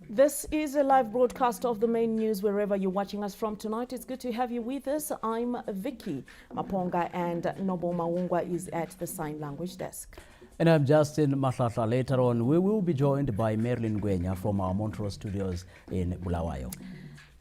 This is a live broadcast of the main news wherever you're watching us from tonight. It's good to have you with us. I'm Vicky Maponga and Noble Maungwa is at the sign language desk. And I'm Justin Mahlahla. Later on, we will be joined by Marilyn Gwenya from our Montreal studios in Bulawayo.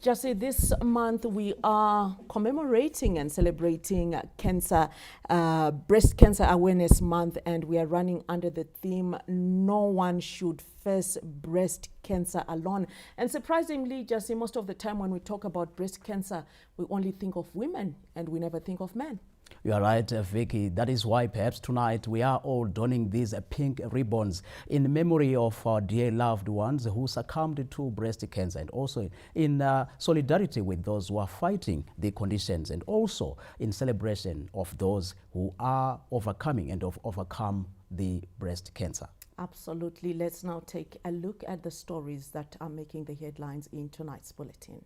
Jesse, this month we are commemorating and celebrating Breast Cancer Awareness Month, and we are running under the theme, No One Should Face Breast Cancer Alone. And surprisingly, Jesse, most of the time when we talk about breast cancer, we only think of women and we never think of men. You are right, Vicky. That is why perhaps tonight we are all donning these pink ribbons in memory of our dear loved ones who succumbed to breast cancer, and also in solidarity with those who are fighting the conditions, and also in celebration of those who are overcoming and have overcome the breast cancer. Absolutely. Let's now take a look at the stories that are making the headlines in tonight's bulletin.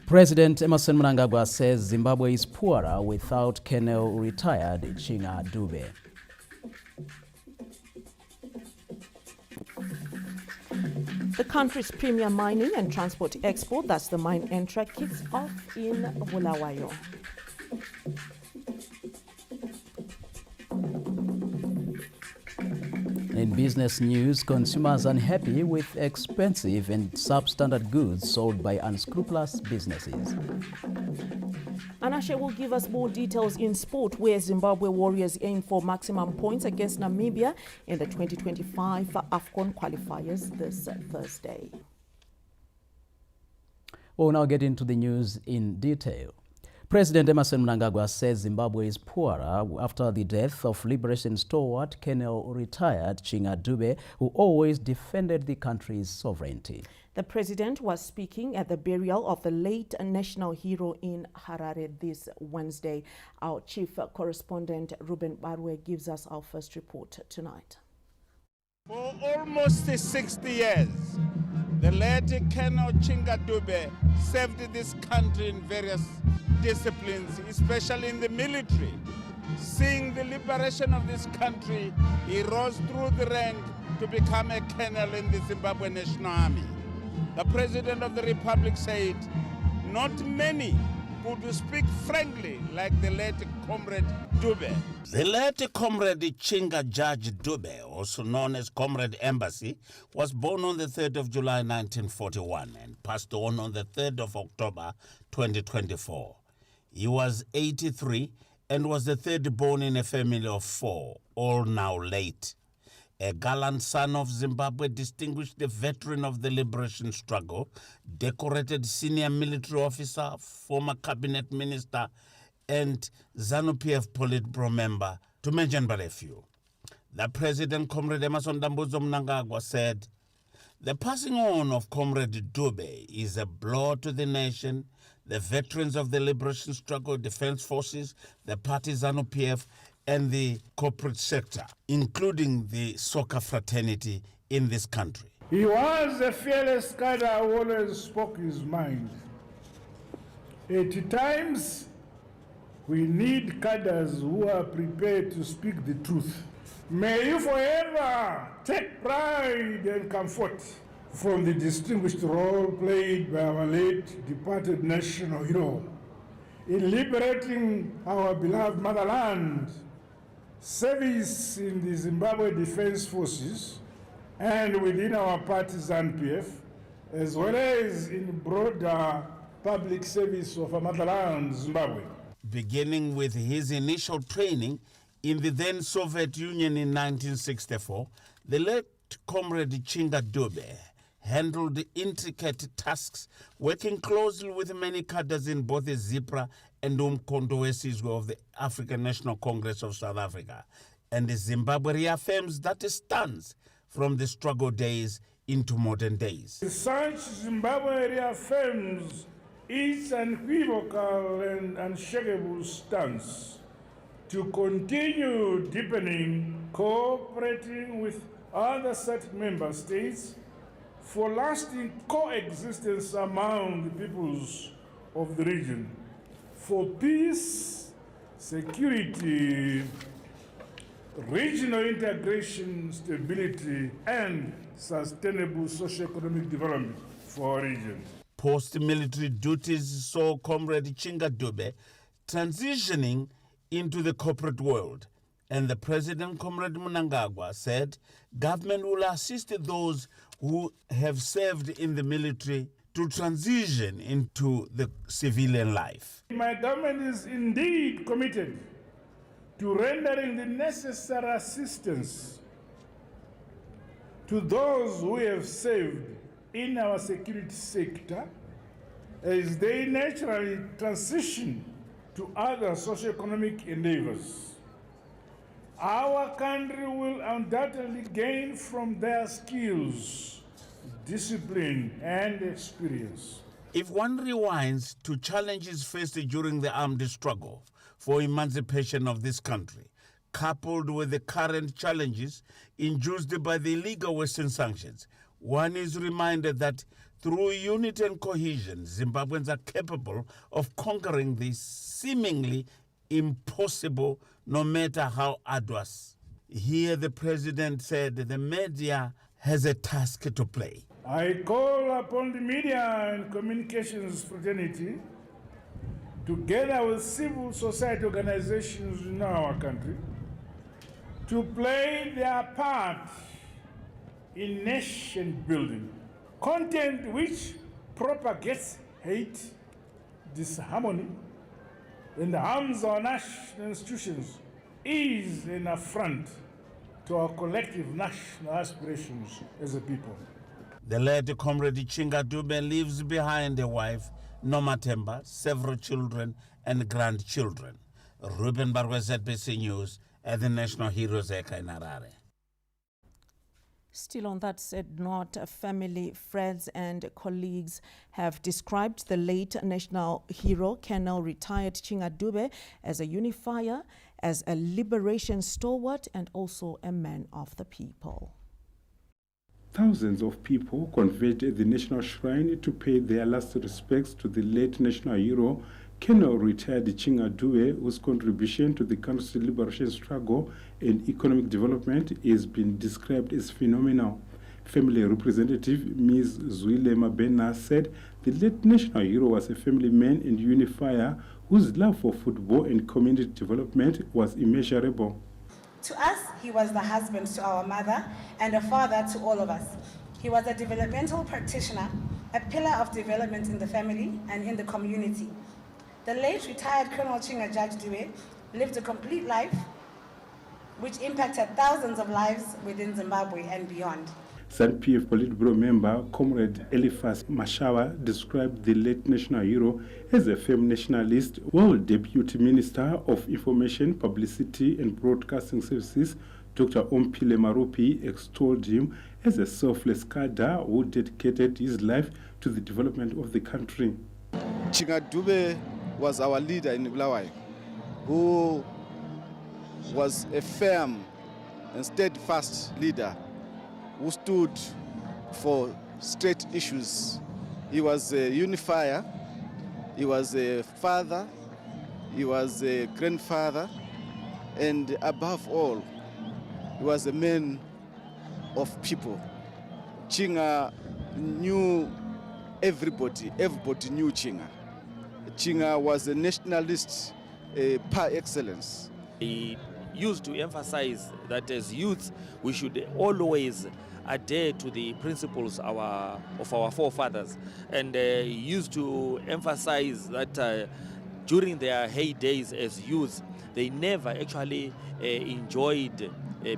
President Emmerson Mnangagwa says Zimbabwe is poorer without Colonel retired Chinga Dube. The country's premier mining and transport expo, that's the mine Entra, kicks off in Bulawayo. In business news, consumers unhappy with expensive and substandard goods sold by unscrupulous businesses. Anashe will give us more details in sport, where Zimbabwe Warriors aim for maximum points against Namibia in the 2025 AFCON qualifiers this Thursday. We'll now get into the news in detail. President Emmerson Mnangagwa says Zimbabwe is poorer after the death of liberation stalwart Colonel retired Chinga Dube, who always defended the country's sovereignty. The president was speaking at the burial of the late national hero in Harare this Wednesday. Our chief correspondent Mbare gives us our first report tonight. For almost 60 years, the late Colonel Chinga Dube served this country in various disciplines, especially in the military. Seeing the liberation of this country, he rose through the rank to become a colonel in the Zimbabwe National Army. The President of the Republic said, not many could speak frankly like the late Comrade Dube. The late Comrade Chinga Judge Dube, also known as Comrade Embassy, was born on the 3rd of July 1941 and passed on the 3rd of October 2024. He was 83 and was the third born in a family of 4, all now late. A gallant son of Zimbabwe, distinguished the veteran of the liberation struggle, decorated senior military officer, former cabinet minister, and ZANU-PF Politburo member, to mention but a few. The President, Comrade Emmerson Mnangagwa, said, "The passing on of Comrade Dube is a blow to the nation, the veterans of the liberation struggle, defense forces, the party ZANU-PF, and the corporate sector, including the soccer fraternity in this country." He was a fearless cadre who always spoke his mind. At times, we need cadres who are prepared to speak the truth. May you forever take pride and comfort from the distinguished role played by our late departed national hero in liberating our beloved motherland, service in the Zimbabwe Defense Forces and within our party ZANU-PF, as well as in broader public service of our motherland, Zimbabwe. Beginning with his initial training in the then Soviet Union in 1964, the late Comrade Chinga Dube handled intricate tasks, working closely with many cadres in both the ZIPRA and Condolence of the African National Congress of South Africa. And the Zimbabwe reaffirms that it stands from the struggle days into modern days. Such Zimbabwe reaffirms its unequivocal and unshakable stance to continue deepening, cooperating with other such member states for lasting coexistence among the peoples of the region, for peace security, regional integration, stability, and sustainable socio-economic development for our region. Post-military duties saw Comrade Chinga Dube transitioning into the corporate world, and the President, Comrade Mnangagwa, said government will assist those who have served in the military to transition into the civilian life. My government is indeed committed to rendering the necessary assistance to those who have served in our security sector as they naturally transition to other socio-economic endeavors. Our country will undoubtedly gain from their skills, discipline, and experience. If one rewinds to challenges faced during the armed struggle for emancipation of this country, coupled with the current challenges induced by the illegal Western sanctions, one is reminded that through unity and cohesion, Zimbabweans are capable of conquering this seemingly impossible, no matter how arduous. Here the president said the media has a task to play. I call upon the media and communications fraternity, together with civil society organizations in our country, to play their part in nation building. Content which propagates hate, disharmony, and harms our national institutions is an affront to our collective national aspirations as a people. The late Comrade Chinga Dube leaves behind a wife, Noma Temba, several children and grandchildren. Ruben Barwes, ZBC News, at the National Heroes Eka in Harare. Still on that said note, family, friends and colleagues have described the late national hero, Colonel retired Chinga Dube, as a unifier, as a liberation stalwart and also a man of the people. Thousands of people converged at the National Shrine to pay their last respects to the late national hero, Colonel retired Chinga Dube, whose contribution to the country's liberation struggle and economic development has been described as phenomenal. Family representative Ms. Zwile Mabena said the late national hero was a family man and unifier whose love for football and community development was immeasurable. To us, he was the husband to our mother and a father to all of us. He was a developmental practitioner, a pillar of development in the family and in the community. The late retired Colonel Chinga Dube lived a complete life which impacted thousands of lives within Zimbabwe and beyond. ZANU-PF Politburo member Comrade Eliphas Mashawa described the late national hero as a firm nationalist, while Deputy Minister of Information, Publicity and Broadcasting Services Dr. Ompile Marupi extolled him as a selfless cadre who dedicated his life to the development of the country. Chinga Dube was our leader in Bulawayo, who was a firm and steadfast leader who stood for straight issues. He was a unifier, he was a father, he was a grandfather, and above all, he was a man of people. Chinga knew everybody knew Chinga. Chinga was a nationalist par excellence. He used to emphasize that as youth, we should always adhere to the principles of our forefathers. And he used to emphasize that during their heydays as youth, they never actually enjoyed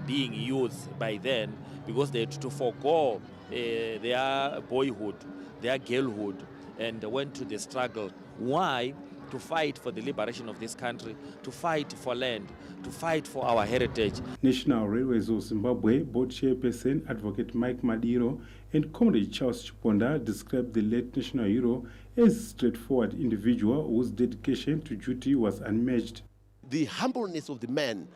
being youth by then, because they had to forego their boyhood, their girlhood, and went to the struggle. Why? To fight for the liberation of this country, to fight for land, to fight for our heritage. National Railways of Zimbabwe Board Chairperson Advocate Mike Madiro and Comrade Charles Chiponda described the late national hero as a straightforward individual whose dedication to duty was unmatched. The humbleness of the man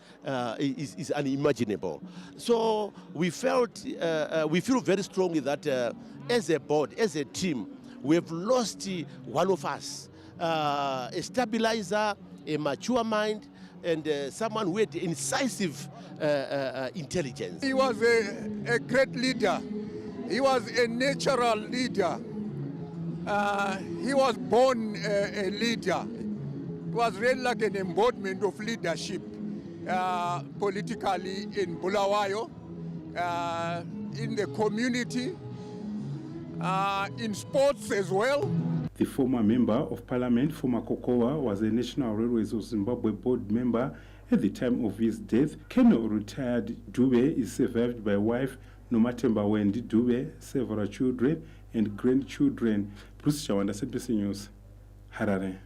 is unimaginable. So we feel very strongly that as a board, as a team, we have lost one of us, a stabilizer, a mature mind, and someone who had incisive intelligence. He was a great leader. He was a natural leader. He was born a leader. He was really like an embodiment of leadership, politically in Bulawayo, in the community, in sports as well. The former member of parliament, former Kokowa, was a National Railways of Zimbabwe board member at the time of his death. Colonel retired Dube is survived by wife Nomatemba Wendy Dube, several children and grandchildren. Bruce Chawanda, SABC News, Harare.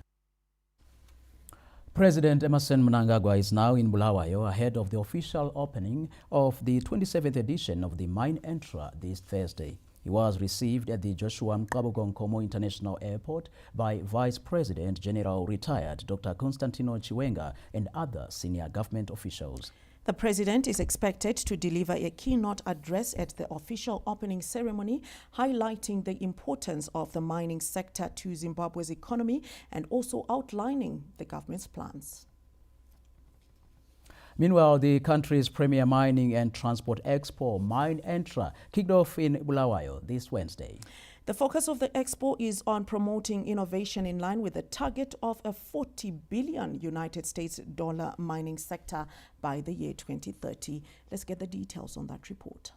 President Emmerson Mnangagwa is now in Bulawayo ahead of the official opening of the 27th edition of the Mine Entra this Thursday. He was received at the Joshua Mqabugong International Airport by Vice President General Retired Dr. Constantino Chiwenga and other senior government officials. The president is expected to deliver a keynote address at the official opening ceremony, highlighting the importance of the mining sector to Zimbabwe's economy and also outlining the government's plans. Meanwhile, the country's premier mining and transport expo, Mine Entra, kicked off in Bulawayo this Wednesday. The focus of the expo is on promoting innovation in line with the target of a $40 billion United States dollar mining sector by the year 2030. Let's get the details on that report.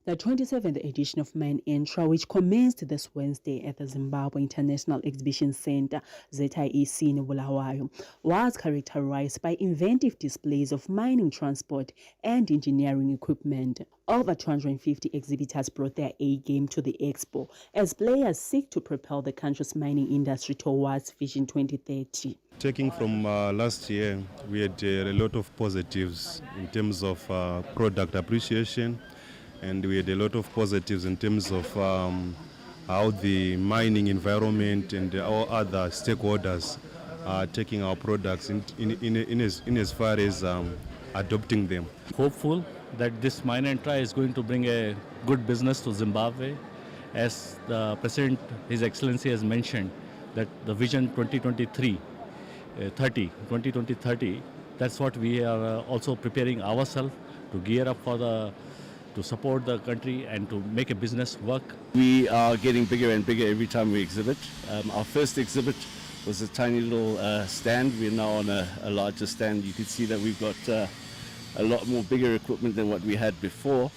The 27th edition of Mine Entra, which commenced this Wednesday at the Zimbabwe International Exhibition Center, ZIEC in Bulawayo, was characterized by inventive displays of mining transport and engineering equipment. Over 250 exhibitors brought their A-game to the expo as players seek to propel the country's mining industry towards Vision 2030. Taking from last year, we had a lot of positives in terms of product appreciation, and we had a lot of positives in terms of how the mining environment and our other stakeholders are taking our products in as far as adopting them. Hopeful that this Mine Entra is going to bring a good business to Zimbabwe. As the President, His Excellency, has mentioned that the Vision 2030, that's what we are also preparing ourselves to gear up for to support the country and to make a business work. We are getting bigger and bigger every time we exhibit. Our first exhibit was a tiny little stand. We're now on a larger stand. You can see that we've got a lot more bigger equipment than what we had before.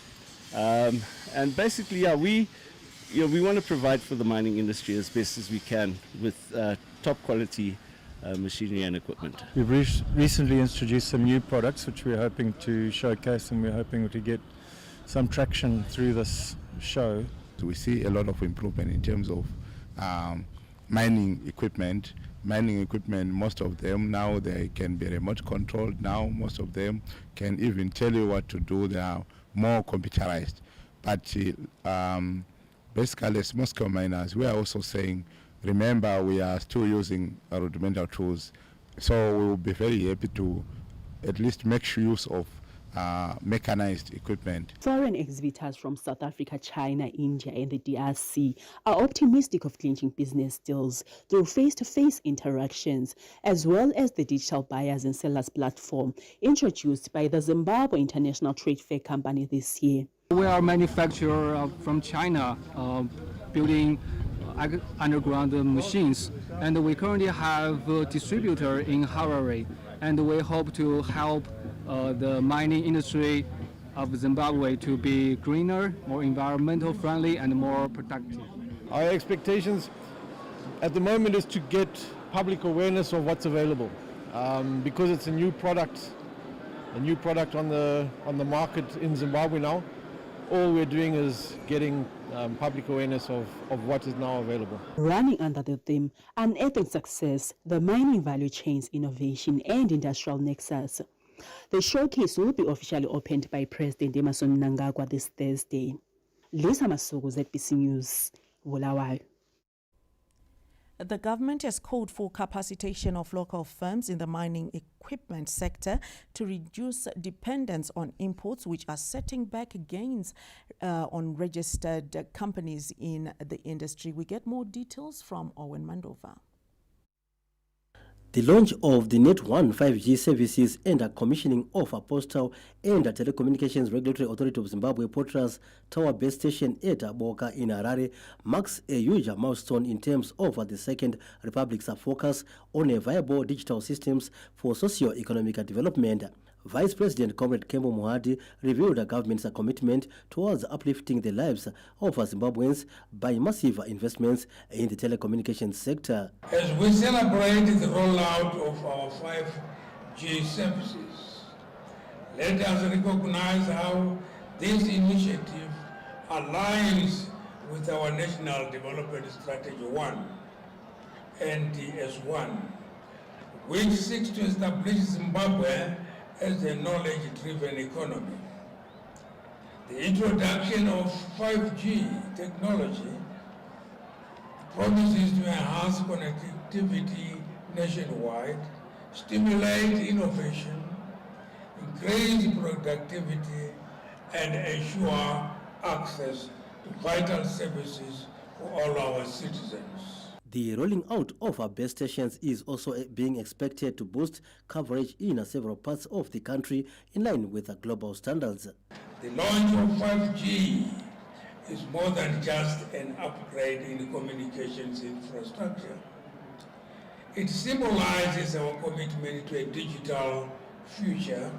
And basically, we want to provide for the mining industry as best as we can with top quality machinery and equipment. We've recently introduced some new products which we're hoping to showcase, and we're hoping to get some traction through this show. We see a lot of improvement in terms of mining equipment. Mining equipment, most of them now they can be remote controlled. Now most of them can even tell you what to do. They are more computerized. But basically, as small-scale miners, we are also saying, remember, we are still using rudimental tools. So we will be very happy to at least make use of mechanized equipment. Foreign exhibitors from South Africa, China, India, and the DRC are optimistic of clinching business deals through face-to-face interactions, as well as the digital buyers and sellers platform introduced by the Zimbabwe International Trade Fair Company this year. We are a manufacturer from China, building underground machines, and we currently have a distributor in Harare, and we hope to help the mining industry of Zimbabwe to be greener, more environmental friendly, and more productive. Our expectations at the moment is to get public awareness of what's available, because it's a new product on the market in Zimbabwe now. All we're doing is getting public awareness of what is now available. Running under the theme, Unearthing Success, the Mining Value Chains Innovation and Industrial Nexus. The showcase will be officially opened by President Emmerson Mnangagwa this Thursday. Lisa Masuku, ZBC News, Bulawayo. The government has called for capacitation of local firms in the mining equipment sector to reduce dependence on imports, which are setting back gains on registered companies in the industry. We get more details from Owen Mandova. The launch of the Net1 5G services and a commissioning of a postal and a telecommunications regulatory authority of Zimbabwe Portras Tower Base Station at Boka in Harare marks a huge milestone in terms of the Second Republic's focus on a viable digital systems for socio-economic development. Vice President Comrade Kembo Muhadi revealed the government's commitment towards uplifting the lives of Zimbabweans by massive investments in the telecommunications sector. As we celebrate the rollout of our 5G services, let us recognize how this initiative aligns with our National Development Strategy 1, NDS1, which seeks to establish Zimbabwe as a knowledge-driven economy. The introduction of 5G technology promises to enhance connectivity nationwide, stimulate innovation, increase productivity, and ensure access to vital services for all our citizens. The rolling out of our base stations is also being expected to boost coverage in several parts of the country in line with global standards. The launch of 5G is more than just an upgrade in communications infrastructure. It symbolizes our commitment to a digital future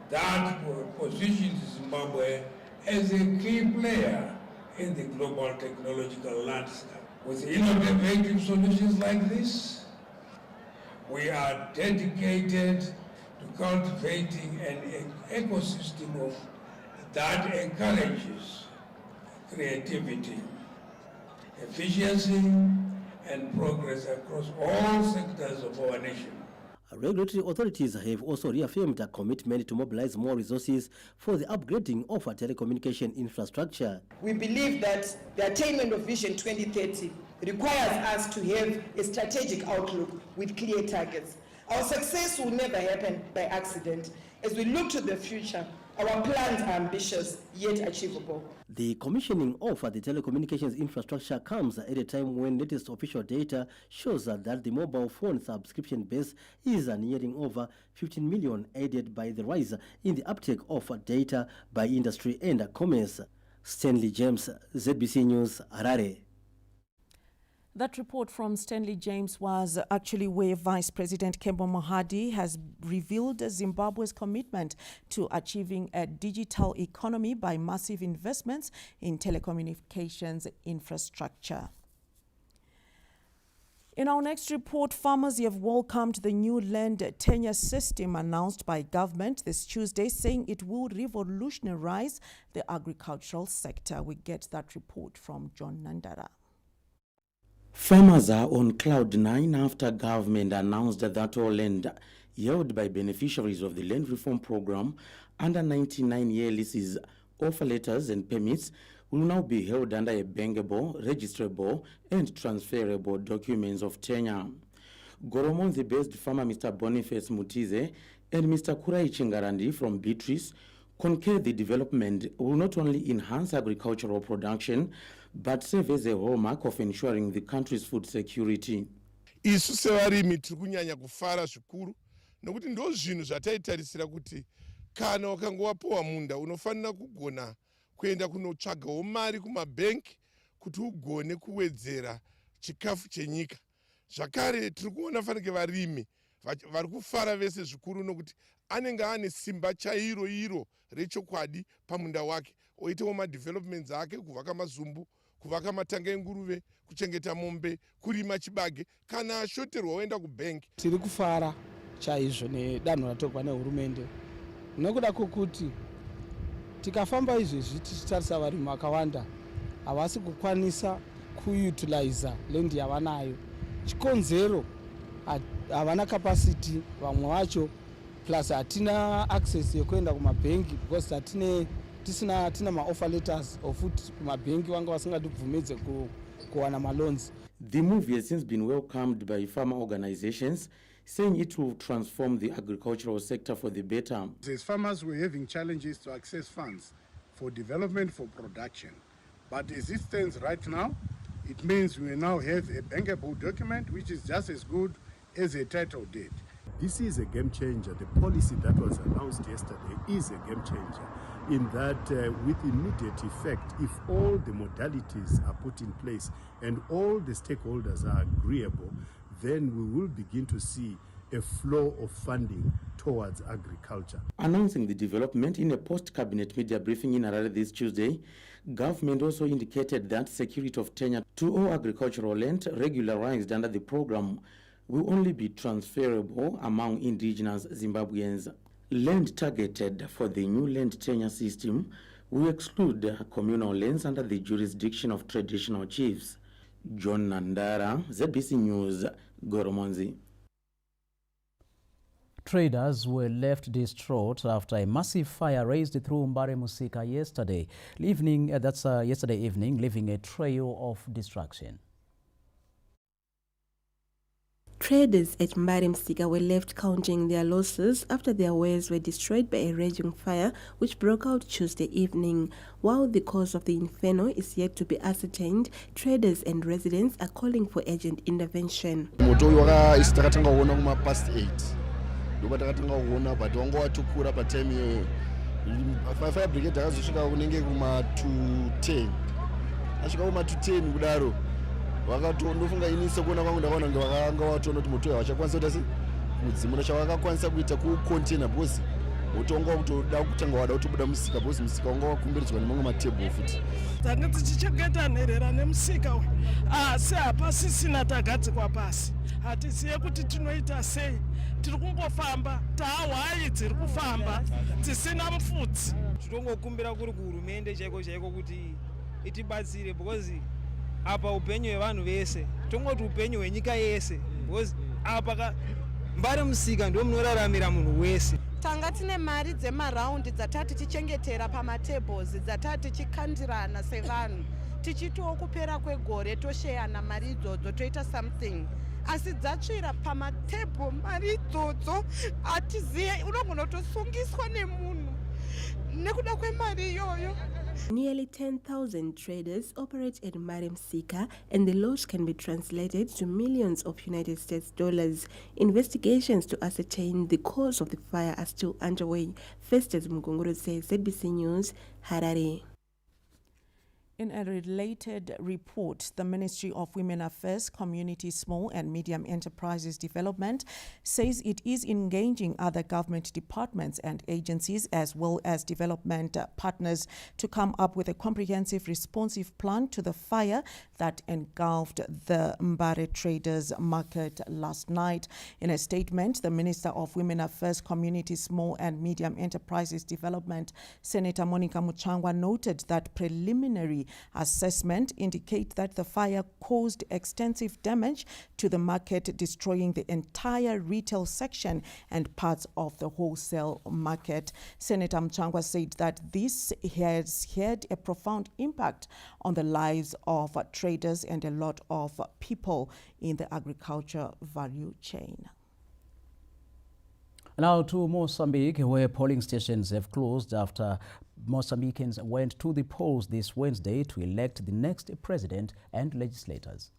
that positions Zimbabwe as a key player in the global technological landscape. With innovative solutions like this, we are dedicated to cultivating an ecosystem that encourages creativity, efficiency, and progress across all sectors of our nation. Regulatory authorities have also reaffirmed a commitment to mobilize more resources for the upgrading of our telecommunication infrastructure. We believe that the attainment of Vision 2030 requires us to have a strategic outlook with clear targets. Our success will never happen by accident. As we look to the future, our plans are ambitious yet achievable. The commissioning of the telecommunications infrastructure comes at a time when latest official data shows that the mobile phone subscription base is nearing over 15 million, aided by the rise in the uptake of data by industry and commerce. Stanley James, ZBC News, Harare. That report from Stanley James was actually where Vice President Kembo Muhadi has revealed Zimbabwe's commitment to achieving a digital economy by massive investments in telecommunications infrastructure. In our next report, farmers have welcomed the new land tenure system announced by government this Tuesday, saying it will revolutionize the agricultural sector. We get that report from John Nandara. Farmers are on cloud nine after government announced that all land held by beneficiaries of the land reform program under 99-year leases, offer letters and permits will now be held under a bankable, registrable and transferable documents of tenure. Goromonzi-based farmer Mr. Boniface Mutize and Mr. Kurai Chingarandi from Beatrice concur the development will not only enhance agricultural production but serve as a hallmark of ensuring the country's food security. Isu sevarimi tiri kunyanya kufara zvikuru nokuti ndo zvinhu zvataitarisira kuti kana wakanga wapiwa munda unofanira kugona kuenda kunotsvagawo mari kumabhenki kuti ugone kuwedzera chikafu chenyika. Zvakare tiri kuona fanike varimi vari kufara vese zvikuru nokuti anenge ane simba chairo iro rechokwadi pamunda wake oitawo madevelopments ake, kuvaka mazumbu, kuvaka matanga enguruve, kuchengeta mombe, kurima chibage. Kana ashoterwa oenda kubhenki. Tiri kufara chaizvo nedanho ratorwa nehurumende nekuda kwokuti tikafamba izvezvi tichitarisa varimi vakawanda havasi kukwanisa kuutiliza land yavanayo. Chikonzero havana capacity vamwe vacho, plus hatina access yekuenda kumabhenki because tina maoffer letters ofuti kumabhenki vanga vasingatibvumidze kuwana maloans. The move has since been welcomed by farmer organizations, saying it will transform the agricultural sector for the better. As farmers were having challenges to access funds for development, for production. But as it stands right now, it means we now have a bankable document which is just as good as a title deed. This is a game changer. The policy that was announced yesterday is a game changer in that with immediate effect, if all the modalities are put in place and all the stakeholders are agreeable, then we will begin to see a flow of funding towards agriculture. Announcing the development in a post-cabinet media briefing in Harare this Tuesday, government also indicated that security of tenure to all agricultural land regularized under the program will only be transferable among indigenous Zimbabweans. Land targeted for the new land tenure system will exclude communal lands under the jurisdiction of traditional chiefs. John Nandara, ZBC News, Goromonzi. Traders were left distraught after a massive fire raised through Mbare Musika yesterday evening, leaving a trail of destruction. Traders at Mbare Musika were left counting their losses after their wares were destroyed by a raging fire which broke out Tuesday evening. While the cause of the inferno is yet to be ascertained, traders and residents are calling for urgent intervention. Past 8. Ndobatakatanga kuona but wangu watukura pa time yoyo fire brigade akazosvika kunenge kuma 210 asvika kuma 210 kudaro ndofunga inise kuona kwangu ndakaona kunge vakanga watoona kuti moto havachakwanisa kuti asi kudzimura chavakakwanisa kuita kucontainer because moto wanga wakutoda kutanga wada kutobuda musika because musika wanga wakumbiridzwa nemamwe matebhuru futi tanga tichichengeta nherera nemusika uyu asi hapasisina tagadzikwa pasi hatiziye kuti tinoita sei. Tiri kungofamba tahwai dziri kufamba dzisina mufudzi. Tinokumbira kuri kuhurumende chaiko kuti itibatsire because apa upenyu hwevanhu vese tongoti upenyu hwenyika yese because apa Mbare Musika ndio munoraramira munhu wese. Tanga tine mari dzemaraundi dzatati tichengetera pamatables dzatati tichikandirana sevanhu tichitiwo kupera kwegore tosheyana mari idzodzo toita something. Asi dzatsvira pamatebho mari idzodzo hatiziye unogona kutosungiswa nemunhu nekuda kwemari iyoyo. Nearly 10,000 traders operate at Mbare Musika, and the loss can be translated to millions of United States dollars. Investigations to ascertain the cause of the fire are still underway. Festus Mgongoro says ZBC News, Harare. In a related report, the Ministry of Women Affairs, Community, Small and Medium Enterprises Development says it is engaging other government departments and agencies as well as development partners to come up with a comprehensive responsive plan to the fire that engulfed the Mbare Traders Market last night. In a statement, the Minister of Women Affairs, Community, Small and Medium Enterprises Development, Senator Monica Muchangwa, noted that preliminary assessment indicate that the fire caused extensive damage to the market, destroying the entire retail section and parts of the wholesale market. Senator Muchangwa said that this has had a profound impact on the lives of traders and a lot of people in the agriculture value chain. Now to Mozambique, where polling stations have closed after Mozambicans went to the polls this Wednesday to elect the next president and legislators.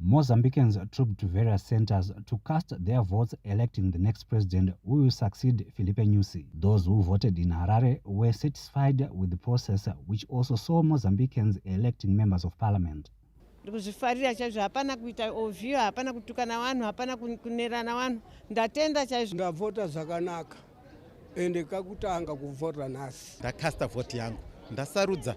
Mozambicans trooped to various centers to cast their votes electing the next president who will succeed Filipe Nyusi. Those who voted in Harare were satisfied with the process, which also saw Mozambicans electing members of parliament. Kuzvifarira chaizvo hapana kuita ovhiyo hapana kutukana vanhu hapana kunerana vanhu ndatenda chaizvo ndavhota zvakanaka ende kakutanga kuvhota nhasi ndakasta vhoti yangu ndasarudza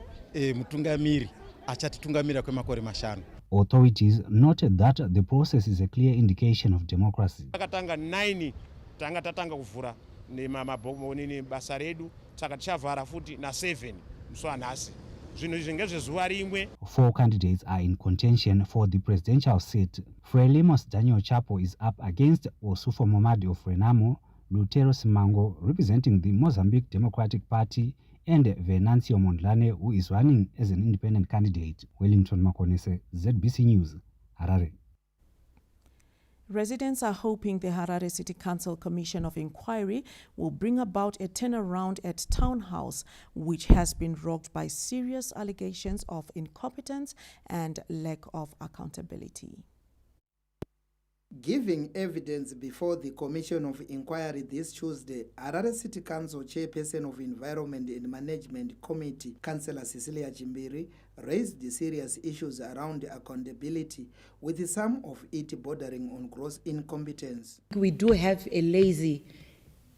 mutungamiri achatitungamira kwemakore mashanu. Authorities noted that the process is a clear indication of democracy. Takatanga 9 tanga tatanga kuvhura nemabhonini basa redu saka tichavhara futi na 7 musi wanhasi. 4 candidates are in contention for the presidential seat. Frelimos Daniel Chapo is up against Osufo Momadi of Renamo, Lutero Simango representing the Mozambique Democratic Party, and Venancio Mondlane, who is running as an independent candidate. Wellington Makonese, ZBC News, Harare. Residents are hoping the Harare City Council Commission of Inquiry will bring about a turnaround at Town House, which has been rocked by serious allegations of incompetence and lack of accountability. Giving evidence before the Commission of Inquiry this Tuesday, Harare City Council Chairperson of Environment and Management Committee, Councillor Cecilia Chimbiri, raised the serious issues around accountability, with some of it bordering on gross incompetence. We do have a lazy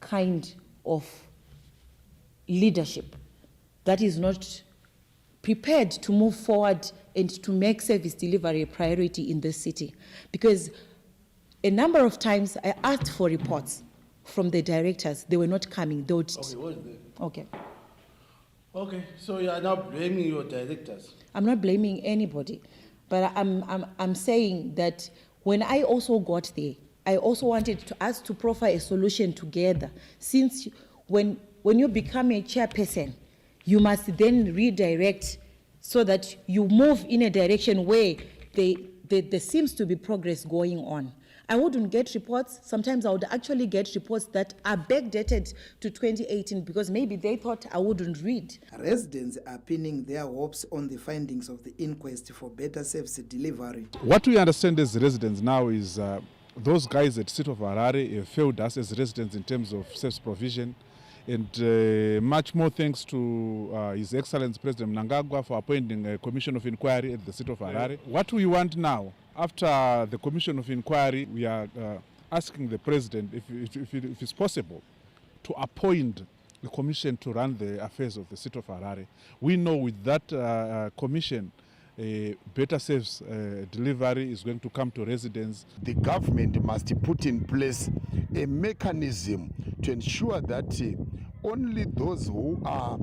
kind of leadership that is not prepared to move forward and to make service delivery a priority in this city. Because a number of times I asked for reports from the directors. They were not coming. They would... Okay. Okay, so you are now blaming your directors? I'm not blaming anybody, but I'm saying that when I also got there, I also wanted us to profile a solution together. Since when you become a chairperson, you must then redirect so that you move in a direction where there seems to be progress going on. I wouldn't get reports. Sometimes I would actually get reports that are backdated to 2018 because maybe they thought I wouldn't read. Residents are pinning their hopes on the findings of the inquest for better service delivery. What we understand as residents now is those guys at City of Harare have failed us as residents in terms of service provision, and much more thanks to His Excellency President Mnangagwa for appointing a Commission of Inquiry at the City of Harare. What we want now, after the Commission of Inquiry, we are asking the President if it's possible to appoint a commission to run the affairs of the City of Harare. We know with that commission, better service delivery is going to come to residents. The government must put in place a mechanism to ensure that only those who are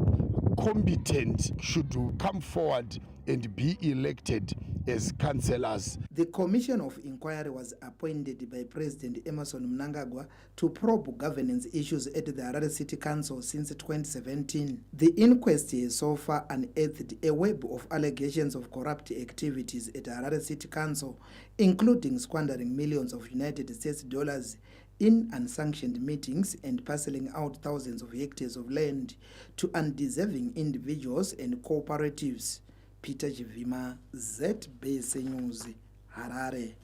competent should come forward and be elected as councillors. The Commission of Inquiry was appointed by President Emmerson Mnangagwa to probe governance issues at the Harare City Council since 2017. The inquest has so far unearthed a web of allegations of corrupt activities at the Harare City Council, including squandering millions of United States dollars in unsanctioned meetings and parceling out thousands of hectares of land to undeserving individuals and cooperatives. Peter Jivima, ZBC News, Harare.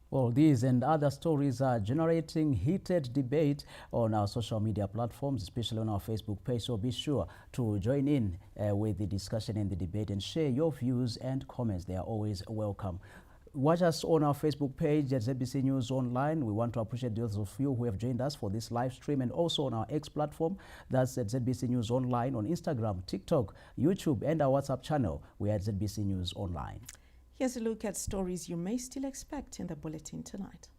Well, these and other stories are generating heated debate on our social media platforms, especially on our Facebook page. So be sure to join in with the discussion and the debate and share your views and comments. They are always welcome. Watch us on our Facebook page at ZBC News Online. We want to appreciate those of you who have joined us for this live stream, and also on our X platform, that's at ZBC News Online, on Instagram, TikTok, YouTube, and our WhatsApp channel. We are at ZBC News Online. Here's a look at stories you may still expect in the bulletin tonight.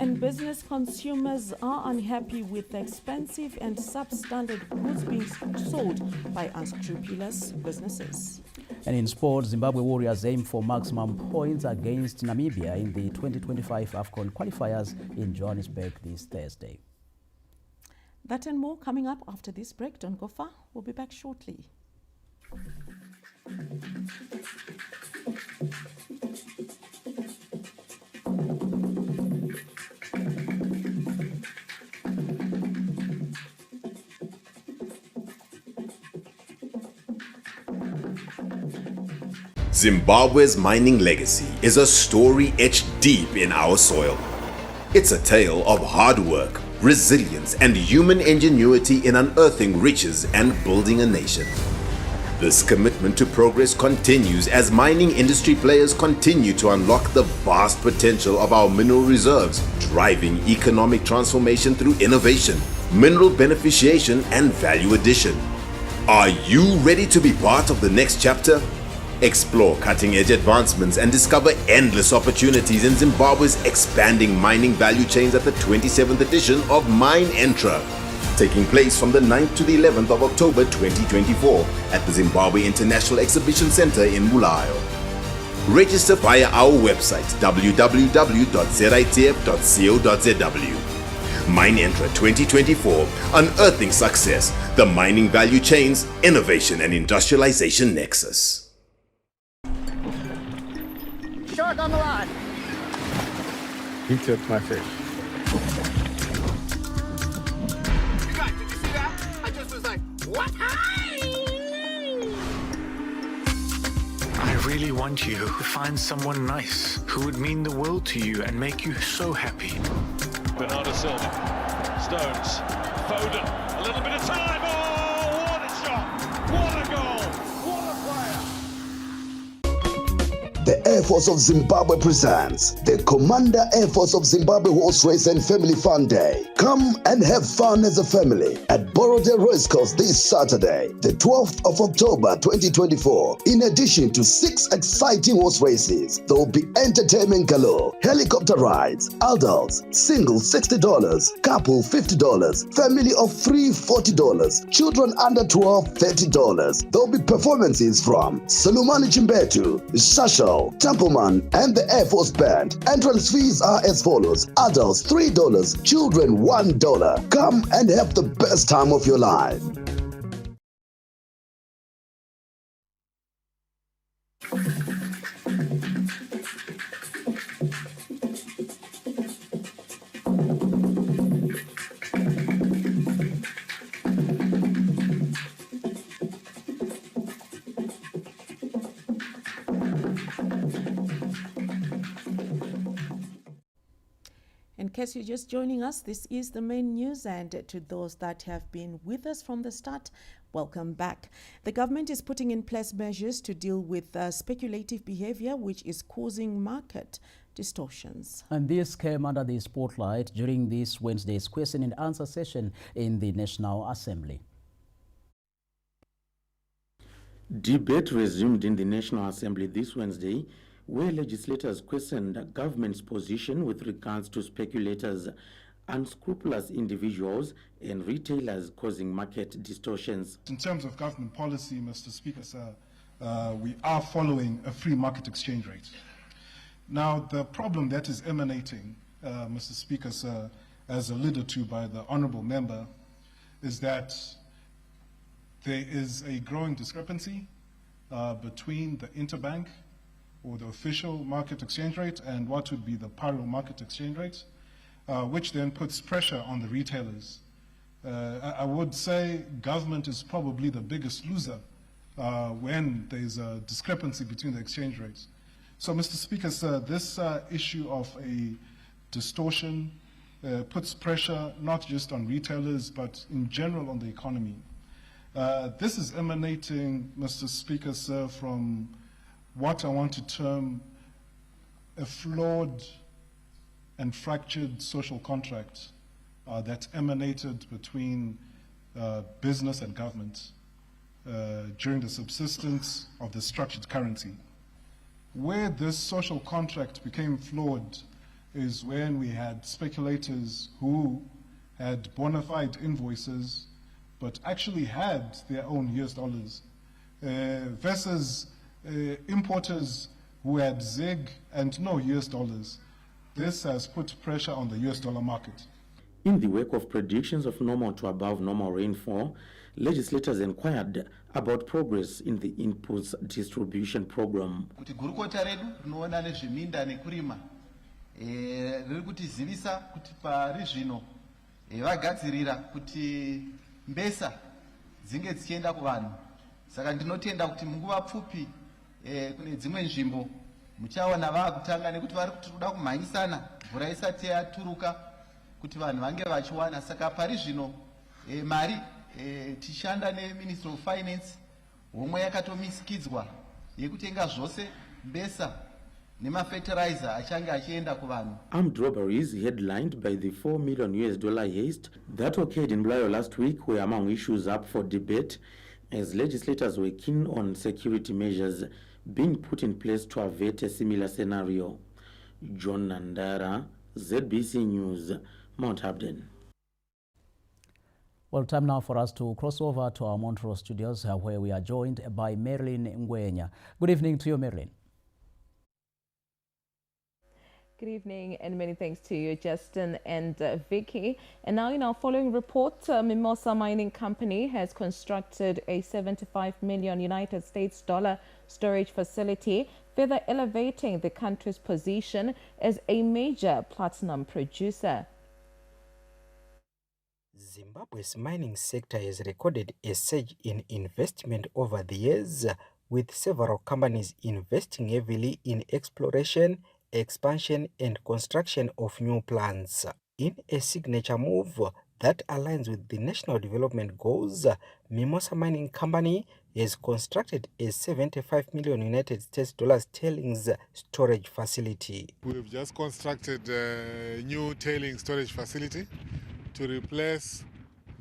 And business consumers are unhappy with the expensive and substandard goods being sold by unscrupulous businesses. And in sports, Zimbabwe Warriors aim for maximum points against Namibia in the 2025 AFCON qualifiers in Johannesburg this Thursday. That and more coming up after this break. Don't go far. We'll be back shortly. Zimbabwe's mining legacy is a story etched deep in our soil. It's a tale of hard work, resilience, and human ingenuity in unearthing riches and building a nation. This commitment to progress continues as mining industry players continue to unlock the vast potential of our mineral reserves, driving economic transformation through innovation, mineral beneficiation, and value addition. Are you ready to be part of the next chapter? Explore cutting-edge advancements and discover endless opportunities in Zimbabwe's expanding mining value chains at the 27th edition of Mine Entra, taking place from the 9th to the 11th of October 2024 at the Zimbabwe International Exhibition Center in Bulawayo. Register via our website www.zitf.co.zw. Mine Entra 2024, unearthing success, the mining value chains, innovation and industrialization nexus. Shark on the line. He took my fish. You guys, did you see that? I just was like, what? really want you to find someone nice who would mean the world to you and make you so happy. Bernardo Silva, Stones, Foden, a little bit of time. Oh, what a shot! What a goal! What a player! The Air Force of Zimbabwe presents the Commander Air Force of Zimbabwe Horse Race and Family Fun Day. Come and have fun as a family at Borodale Racecourse this Saturday, the 12th of October 2024. In addition to 6 exciting horse races, there will be entertainment galore, helicopter rides, adults, single $60, couple $50, family of 3 $40, children under 12 $30. There will be performances from Salumani Chimbetu, Shashal, Templeman, and the Air Force Band. Entrance fees are as follows: adults $3, children $1. Come and have the best time of your life. In case you're just joining us, this is the main news, and to those that have been with us from the start, welcome back. The government is putting in place measures to deal with speculative behavior which is causing market distortions. And this came under the spotlight during this Wednesday's question and answer session in the National Assembly. Debate resumed in the National Assembly this Wednesday, where legislators questioned the government's position with regards to speculators, unscrupulous individuals, and retailers causing market distortions. In terms of government policy, Mr. Speaker, sir, we are following a free market exchange rate. Now, the problem that is emanating, Mr. Speaker, sir, as alluded to by the honourable member, is that there is a growing discrepancy between the interbank or the official market exchange rate and what would be the parallel market exchange rate, which then puts pressure on the retailers. I would say government is probably the biggest loser when there's a discrepancy between the exchange rates. So, Mr. Speaker, sir, this issue of a distortion puts pressure not just on retailers, but in general on the economy. This is emanating, Mr. Speaker, sir, from what I want to term a flawed and fractured social contract that emanated between business and government during the subsistence of the structured currency. Where this social contract became flawed is when we had speculators who had bona fide invoices but actually had their own US dollars versus importers who had ZIG and no US dollars. This has put pressure on the US dollar market. In the wake of predictions of normal to above normal rainfall, legislators inquired about progress in the inputs distribution program. Kuti gurukota redu rinoona nezveminda nekurima riri kutizivisa kuti pari zvino vagadzirira kuti mbesa dzinge dzichienda kuvanhu. Saka ndinotenda kuti munguva pfupi kune dzimwe nzvimbo muchaona vaakutanga nekuti vari kuti kuda kumhanyisana mvura isati yaturuka kuti vanhu vange vachiwana. Saka pari zvino mari tichishanda neMinistry of Finance homwe yakatomisikidzwa yekutenga zvose mbesa nemafertilizer achange achienda kuvanhu. Armed robberies headlined by the $4 million heist that occurred in Blayo last week were among issues up for debate, as legislators were keen on security measures being put in place to avert a similar scenario. John Nandara, ZBC News, Mount Abden. Well, time now for us to cross over to our Montreal studios where we are joined by Marilyn Ngwenya. Good evening to you, Marilyn. Good evening and many thanks to you, Justin and Vicky. And now in our following report, Mimosa Mining Company has constructed a $75 million United States dollar storage facility, further elevating the country's position as a major platinum producer. Zimbabwe's mining sector has recorded a surge in investment over the years, with several companies investing heavily in exploration, expansion and construction of new plants. In a signature move that aligns with the national development goals, Mimosa Mining Company has constructed a 75 million United States dollars tailings storage facility. We've just constructed a new tailings storage facility to replace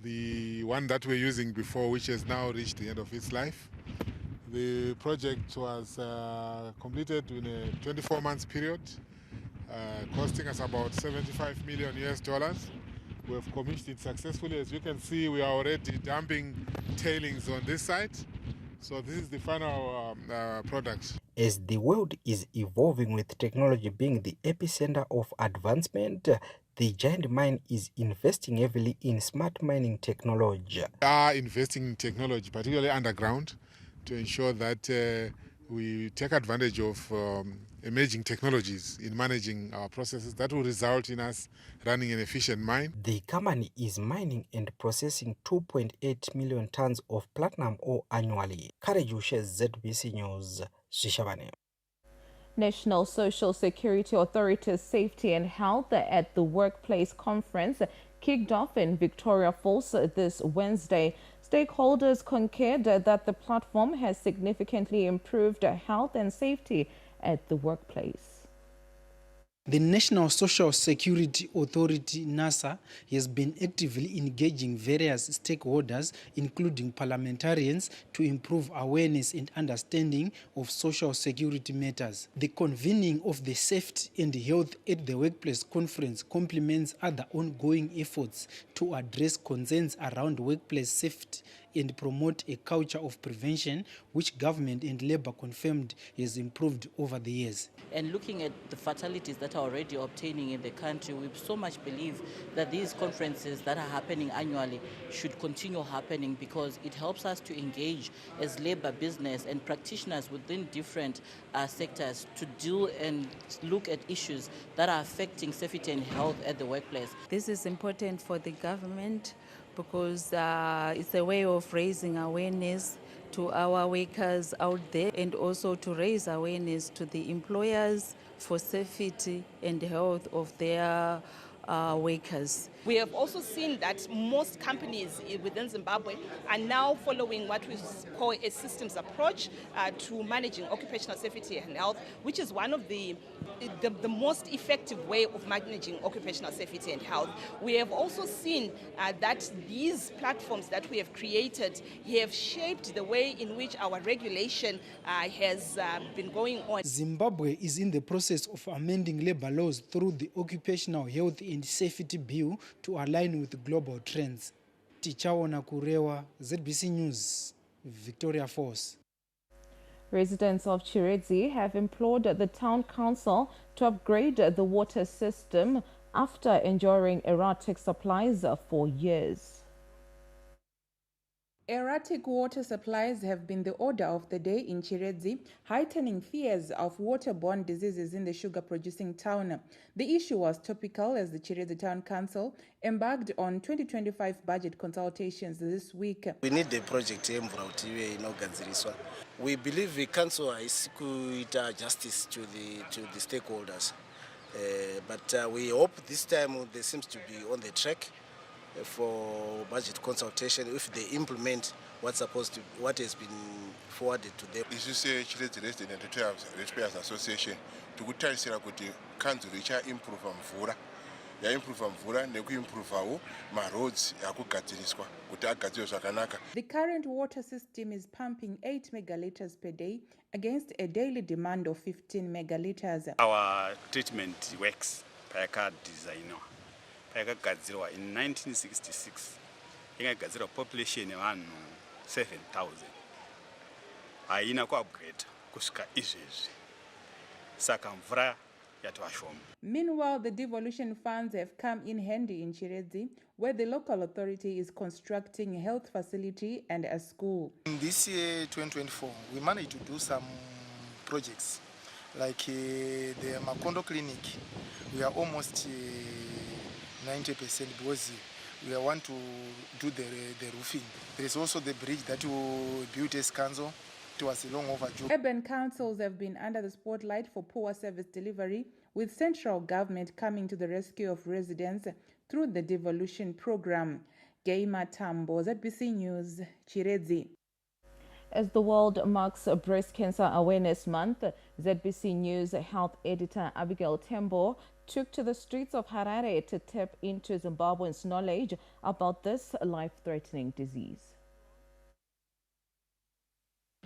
the one that we're using before, which has now reached the end of its life. The project was completed in a 24 months period, costing us about $75 million US. We have commissioned it successfully. As you can see, we are already dumping tailings on this site. So this is the final product. As the world is evolving with technology being the epicenter of advancement, the giant mine is investing heavily in smart mining technology. We are investing in technology, particularly underground, to ensure that we take advantage of emerging technologies in managing our processes that will result in us running an efficient mine. The company is mining and processing 2.8 million tons of platinum ore annually. Chiredzi, ZBC News, Shishavane. National Social Security Authority's Safety and Health at the Workplace Conference kicked off in Victoria Falls this Wednesday. Stakeholders concurred that the platform has significantly improved health and safety at the workplace. The National Social Security Authority, NASA, has been actively engaging various stakeholders, including parliamentarians, to improve awareness and understanding of social security matters. The convening of the Safety and Health at the Workplace Conference complements other ongoing efforts to address concerns around workplace safety and promote a culture of prevention, which government and labour confirmed has improved over the years. And looking at the fatalities that are already obtaining in the country, we so much believe that these conferences that are happening annually should continue happening, because it helps us to engage as labour, business and practitioners within different sectors to deal and look at issues that are affecting safety and health at the workplace. This is important for the government because it's a way of raising awareness to our workers out there, and also to raise awareness to the employers for safety and health of their workers. We have also seen that most companies within Zimbabwe are now following what we call a systems approach to managing occupational safety and health, which is one of the most effective way of managing occupational safety and health. We have also seen that these platforms that we have created have shaped the way in which our regulation has been going on. Zimbabwe is in the process of amending labor laws through the Occupational Health and Safety Bill to align with global trends. Tichaona Kurewa, ZBC News, Victoria Falls. Residents of Chiredzi have implored the town council to upgrade the water system after enduring erratic supplies for years. Erratic water supplies have been the order of the day in Chiredzi, heightening fears of waterborne diseases in the sugar-producing town. The issue was topical as the Chiredzi Town Council embarked on 2025 budget consultations this week. We need the project Mbare. We believe the council is kuita justice to the stakeholders, but we hope this time they seems to be on the track for budget consultation if they implement what has been forwarded to them. This is a Chiredzi Resident Ratepayers Association to kutarisira kuti council icha improve mvura yaimprove mvura nekuimprovewo maroads akugadziriswa kuti agadzirwe zvakanaka. The current water system is pumping 8 megaliters per day against a daily demand of 15 megaliters. Our treatment works payaka designer payakagadzirwa in 1966 yakagadzirwa population yevanhu 7,000 haina kuupgrade kusvika izvezvi saka mvura yatovashoma. Meanwhile, the devolution funds have come in handy in Chiredzi, where the local authority is constructing a health facility and a school. In this year 2024, we managed to do some projects like the Makondo Clinic. We are almost 90% because we want to do the roofing. There is also the bridge that we built as council it was a long overdue. Urban councils have been under the spotlight for poor service delivery, with central government coming to the rescue of residents through the devolution program. Gaima Tambo, ZBC News, Chiredzi. As the world marks Breast Cancer Awareness Month, ZBC News health editor Abigail Tembo took to the streets of Harare to tap into Zimbabweans' knowledge about this life-threatening disease.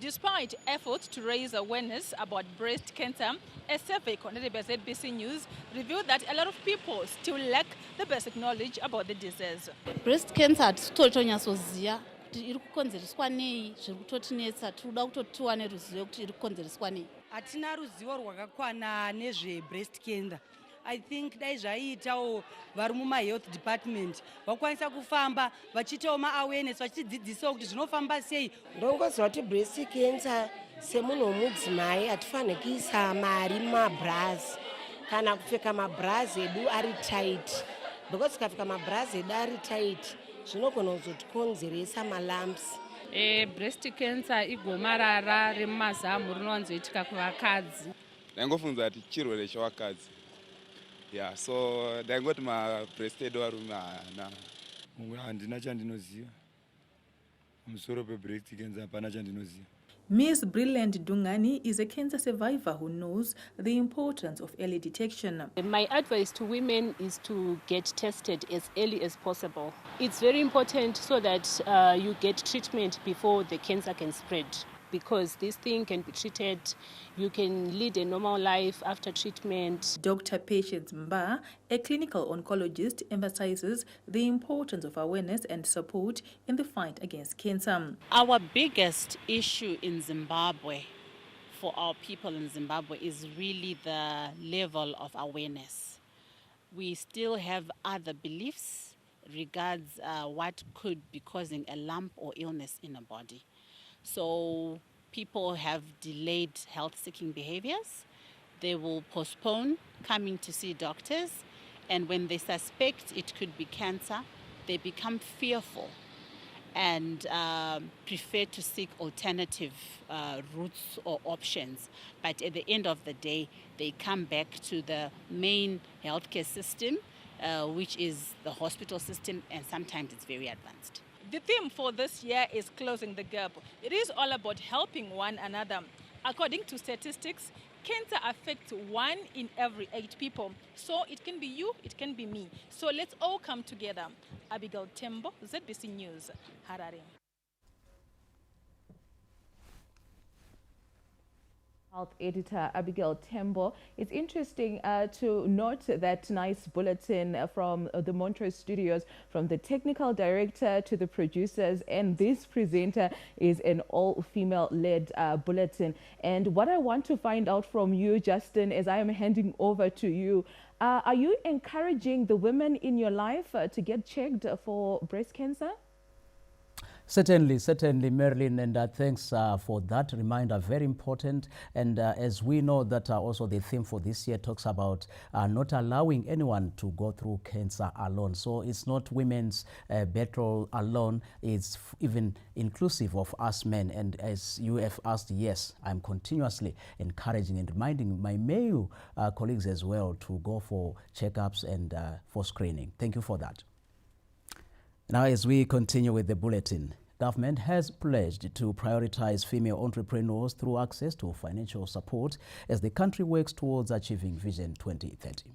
Despite efforts to raise awareness about breast cancer, a survey conducted by ZBC News revealed that a lot of people still lack the basic knowledge about the disease. Breast cancer hatitotonyasoziya kuti iri kukonzereswa nei, zviri kutotinetsa, tinoda kutotiwa neruzivo kuti iri kukonzereswa nei. Hatina ruzivo rwakakwana nezve breast cancer. I think dai zvaiitawo vari muma-health department vakwanisa kufamba vachiitawo ma-awareness vachidzidzisawo kuti zvinofamba sei. Ndongoziva kuti breast cancer semunhu womudzimai hatifaniri kuisa mari mumabhurazi kana kupfeka mabhurazi edu ari tight, because tikapfeka mabhurazi edu ari tight zvinogona kuzotikonzeresa malamps. Breast cancer igomarara remumazamu rinowanzoitika kuvakadzi. Ndaingofunza kuti chirwere chevakadzi. Yeah, so ndaingoti ma-breast edu arume haana. Handina chandinoziva. Musoro pe-breast cancer hapana chandinoziva. Ms. Brilliant Dungani is a cancer survivor who knows the importance of early detection. My advice to women is to get tested as early as possible. It's very important so that you get treatment before the cancer can spread, because this thing can be treated. You can lead a normal life after treatment. Dr. Patience Mbare, a clinical oncologist, emphasizes the importance of awareness and support in the fight against cancer. Our biggest issue in Zimbabwe, for our people in Zimbabwe, is really the level of awareness. We still have other beliefs regards what could be causing a lump or illness in a body. So people have delayed health-seeking behaviors. They will postpone coming to see doctors, and when they suspect it could be cancer, they become fearful and prefer to seek alternative routes or options. But at the end of the day, they come back to the main healthcare system, which is the hospital system, and sometimes it's very advanced. The theme for this year is Closing the Gap. It is all about helping one another. According to statistics, cancer affects 1 in every 8 people. So it can be you, it can be me. So let's all come together. Abigail Tembo, ZBC News, Harare. Health editor Abigail Tembo. It's interesting to note that nice bulletin from the Montrose studios, from the technical director to the producers, and this presenter is an all-female led bulletin. And what I want to find out from you, Justin, as I am handing over to you, are you encouraging the women in your life to get checked for breast cancer? Certainly, Marilyn, and thanks for that reminder, very important. And as we know that also the theme for this year talks about not allowing anyone to go through cancer alone. So it's not women's battle alone, it's even inclusive of us men. And as you have asked, yes, I'm continuously encouraging and reminding my male colleagues as well to go for checkups and for screening. Thank you for that. Now, as we continue with the bulletin, government has pledged to prioritize female entrepreneurs through access to financial support as the country works towards achieving Vision 2030.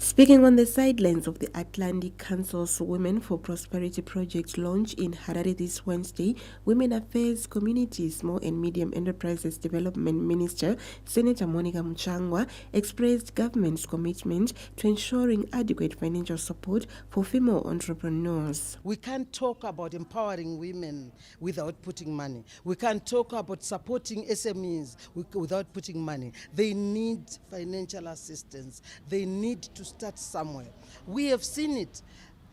Speaking on the sidelines of the Atlantic Council's Women for Prosperity Project launch in Harare this Wednesday, Women Affairs, Community, Small and Medium Enterprises Development Minister, Senator Monica Mchangwa, expressed government's commitment to ensuring adequate financial support for female entrepreneurs. We can't talk about empowering women without putting money. We can't talk about supporting SMEs without putting money. They need financial assistance. They need to start somewhere. We have seen it.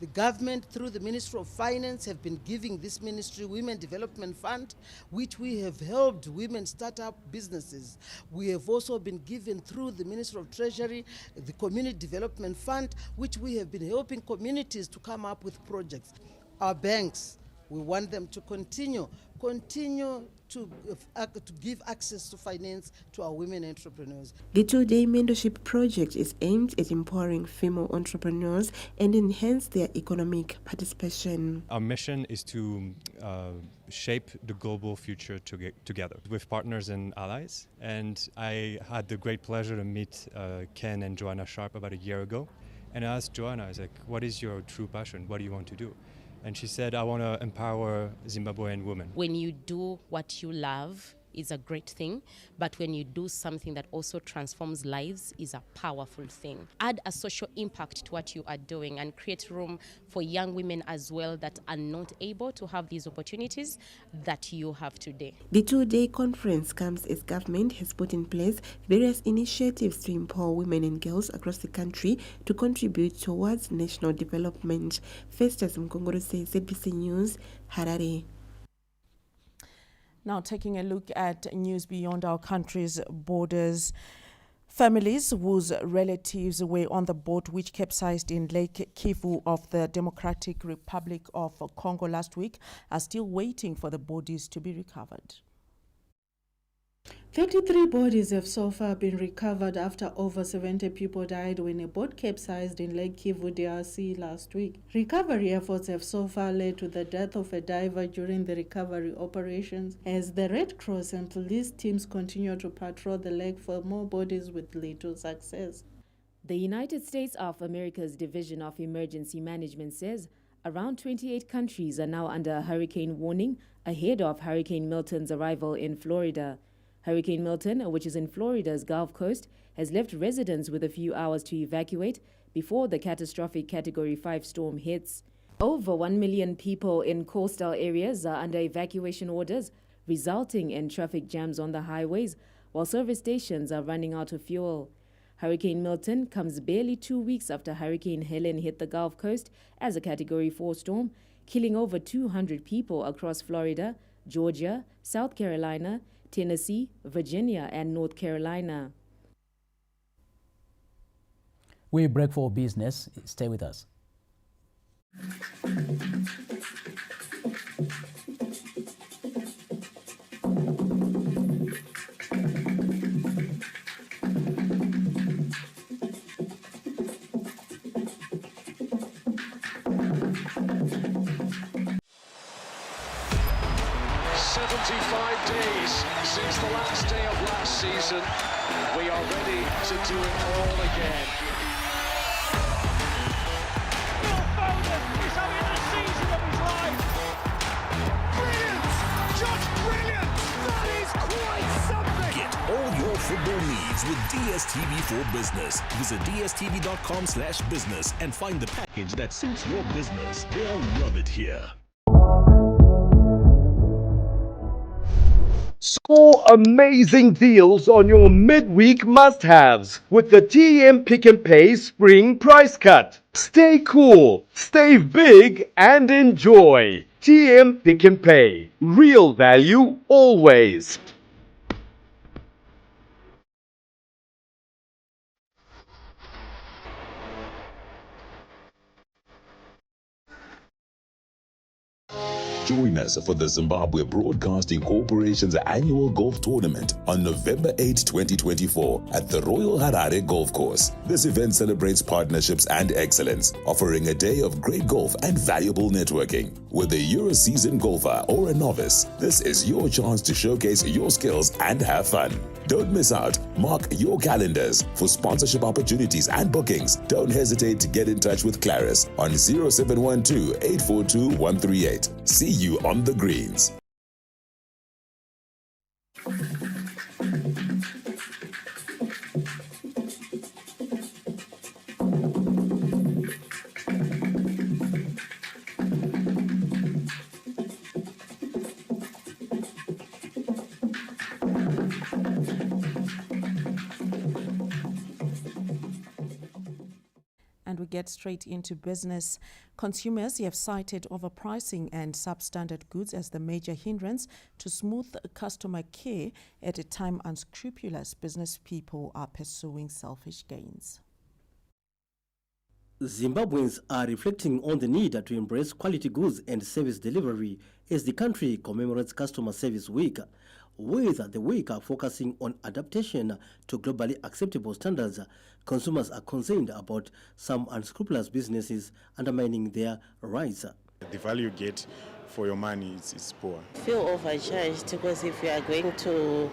The government, through the Ministry of Finance, have been giving this ministry Women Development Fund, which we have helped women start up businesses. We have also been given through the Ministry of Treasury the Community Development Fund, which we have been helping communities to come up with projects. Our banks, we want them to continue continue to give access to finance to our women entrepreneurs. The two-day mentorship project is aimed at empowering female entrepreneurs and enhance their economic participation. Our mission is to shape the global future together with partners and allies. And I had the great pleasure to meet Ken and Joanna Sharp about a year ago. And I asked Joanna, I was like, what is your true passion? What do you want to do? And she said, I want to empower Zimbabwean women. When you do what you love is a great thing, but when you do something that also transforms lives is a powerful thing. Add a social impact to what you are doing and create room for young women as well that are not able to have these opportunities that you have today. The two-day conference comes as government has put in place various initiatives to empower women and girls across the country to contribute towards national development. Festus Mkongorose, ZBC News, Harare. Now taking a look at news beyond our country's borders. Families whose relatives were on the boat which capsized in Lake Kivu of the Democratic Republic of Congo last week are still waiting for the bodies to be recovered. 33 bodies have so far been recovered after over 70 people died when a boat capsized in Lake Kivu, DRC last week. Recovery efforts have so far led to the death of a diver during the recovery operations as the Red Cross and police teams continue to patrol the lake for more bodies with little success. The United States of America's Division of Emergency Management says around 28 countries are now under a hurricane warning ahead of Hurricane Milton's arrival in Florida. Hurricane Milton, which is in Florida's Gulf Coast, has left residents with a few hours to evacuate before the catastrophic Category 5 storm hits. Over 1 million people in coastal areas are under evacuation orders, resulting in traffic jams on the highways, while service stations are running out of fuel. Hurricane Milton comes barely 2 weeks after Hurricane Helen hit the Gulf Coast as a Category 4 storm, killing over 200 people across Florida, Georgia, South Carolina, Tennessee, Virginia, and North Carolina. We break for business. Stay with us. Since the last day of last season, we are ready to do it all again. Will Foden is having the season of his life. Brilliant! Just brilliant! That is quite something! Get all your football needs with DSTV for Business. Visit dstv.com/business and find the package that suits your business. They'll love it here. Score amazing deals on your midweek must-haves with the TM Pick and Pay Spring Price Cut. Stay cool, stay big, and enjoy. TM Pick and Pay. Real value always. Join us for the Zimbabwe Broadcasting Corporation's annual golf tournament on November 8, 2024 at the Royal Harare Golf Course. This event celebrates partnerships and excellence, offering a day of great golf and valuable networking. Whether you're a seasoned golfer or a novice, this is your chance to showcase your skills and have fun. Don't miss out. Mark your calendars. For sponsorship opportunities and bookings, don't hesitate to get in touch with Claris on 0712-842-138. See you on the greens. And we get straight into business. Consumers have cited overpricing and substandard goods as the major hindrance to smooth customer care at a time unscrupulous business people are pursuing selfish gains. Zimbabweans are reflecting on the need to embrace quality goods and service delivery as the country commemorates Customer Service Week, with the week focusing on adaptation to globally acceptable standards. Consumers are concerned about some unscrupulous businesses undermining their rights. The value you get for your money is poor. I feel overcharged because if you are going to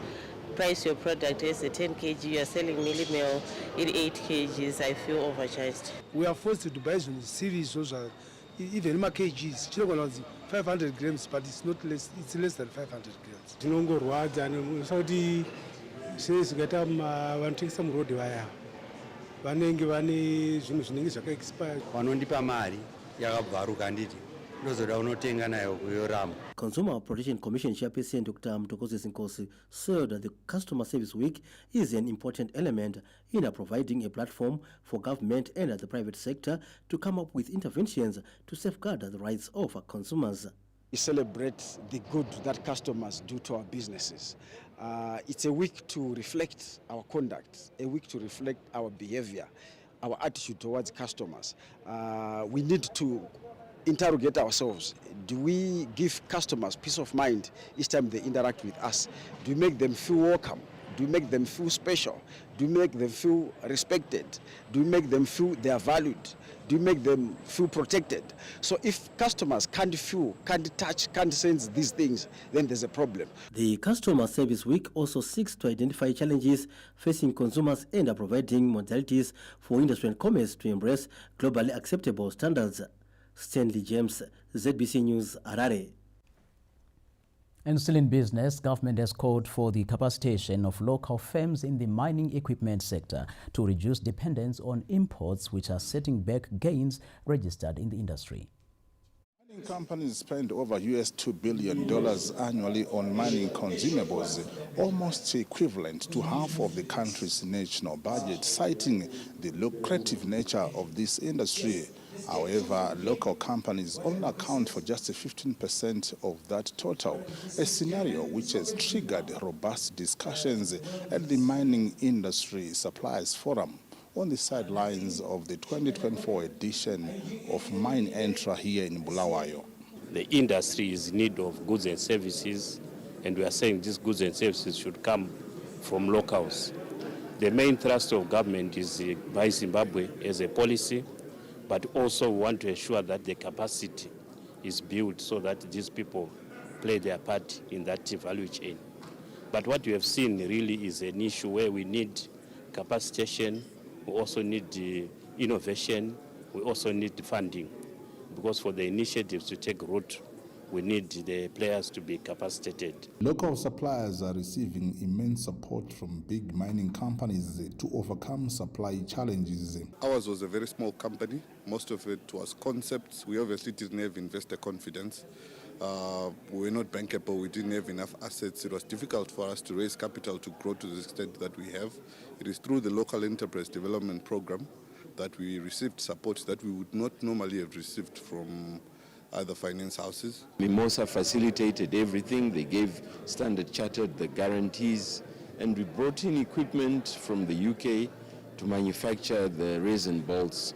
price your product as a 10 kg, you are selling milli meal in 8 kgs, I feel overcharged. We are forced to buy some series also, even my kgs, 500 grams, but it's not less, it's less than 500 grams. Tinongorwadza nekuti sezvikaita vanotengesa murodhi vaya vanenge vane zvinhu zvinenge zvakaexpire. Vanondipa mari yakabvaruka nditi ndozoda unotenga nayo kuyorama. Consumer Protection Commission Chairperson Dr. Mtokozi Sinkosi said that the Customer Service Week is an important element in providing a platform for government and the private sector to come up with interventions to safeguard the rights of consumers. We celebrate the good that customers do to our businesses. It's a week to reflect our conduct, a week to reflect our behavior, our attitude towards customers. We need to interrogate ourselves. Do we give customers peace of mind each time they interact with us? Do we make them feel welcome? Do we make them feel special? Do we make them feel respected? Do we make them feel they are valued? Do we make them feel protected? So if customers can't feel, can't touch, can't sense these things, then there's a problem. The Customer Service Week also seeks to identify challenges facing consumers and providing modalities for industry and commerce to embrace globally acceptable standards. Stanley James, ZBC News, Harare. And still in business, government has called for the capacitation of local firms in the mining equipment sector to reduce dependence on imports, which are setting back gains registered in the industry. Mining companies spend over $2 billion annually on mining consumables, almost equivalent to half of the country's national budget, citing the lucrative nature of this industry. However, local companies only account for just 15% of that total, a scenario which has triggered robust discussions at the Mining Industry Suppliers Forum on the sidelines of the 2024 edition of Mine Entra here in Bulawayo. The industry is in need of goods and services, and we are saying these goods and services should come from locals. The main thrust of government is by Zimbabwe as a policy, but also want to ensure that the capacity is built so that these people play their part in that value chain. But what we have seen really is an issue where we need capacitation, we also need innovation, we also need funding. Because for the initiatives to take root, we need the players to be capacitated. Local suppliers are receiving immense support from big mining companies to overcome supply challenges. Ours was a very small company. Most of it was concepts. We obviously didn't have investor confidence. We were not bankable. We didn't have enough assets. It was difficult for us to raise capital to grow to the extent that we have. It is through the local enterprise development program that we received support that we would not normally have received from other finance houses. Mimosa facilitated everything. They gave Standard Chartered the guarantees, and we brought in equipment from the UK to manufacture the resin bolts.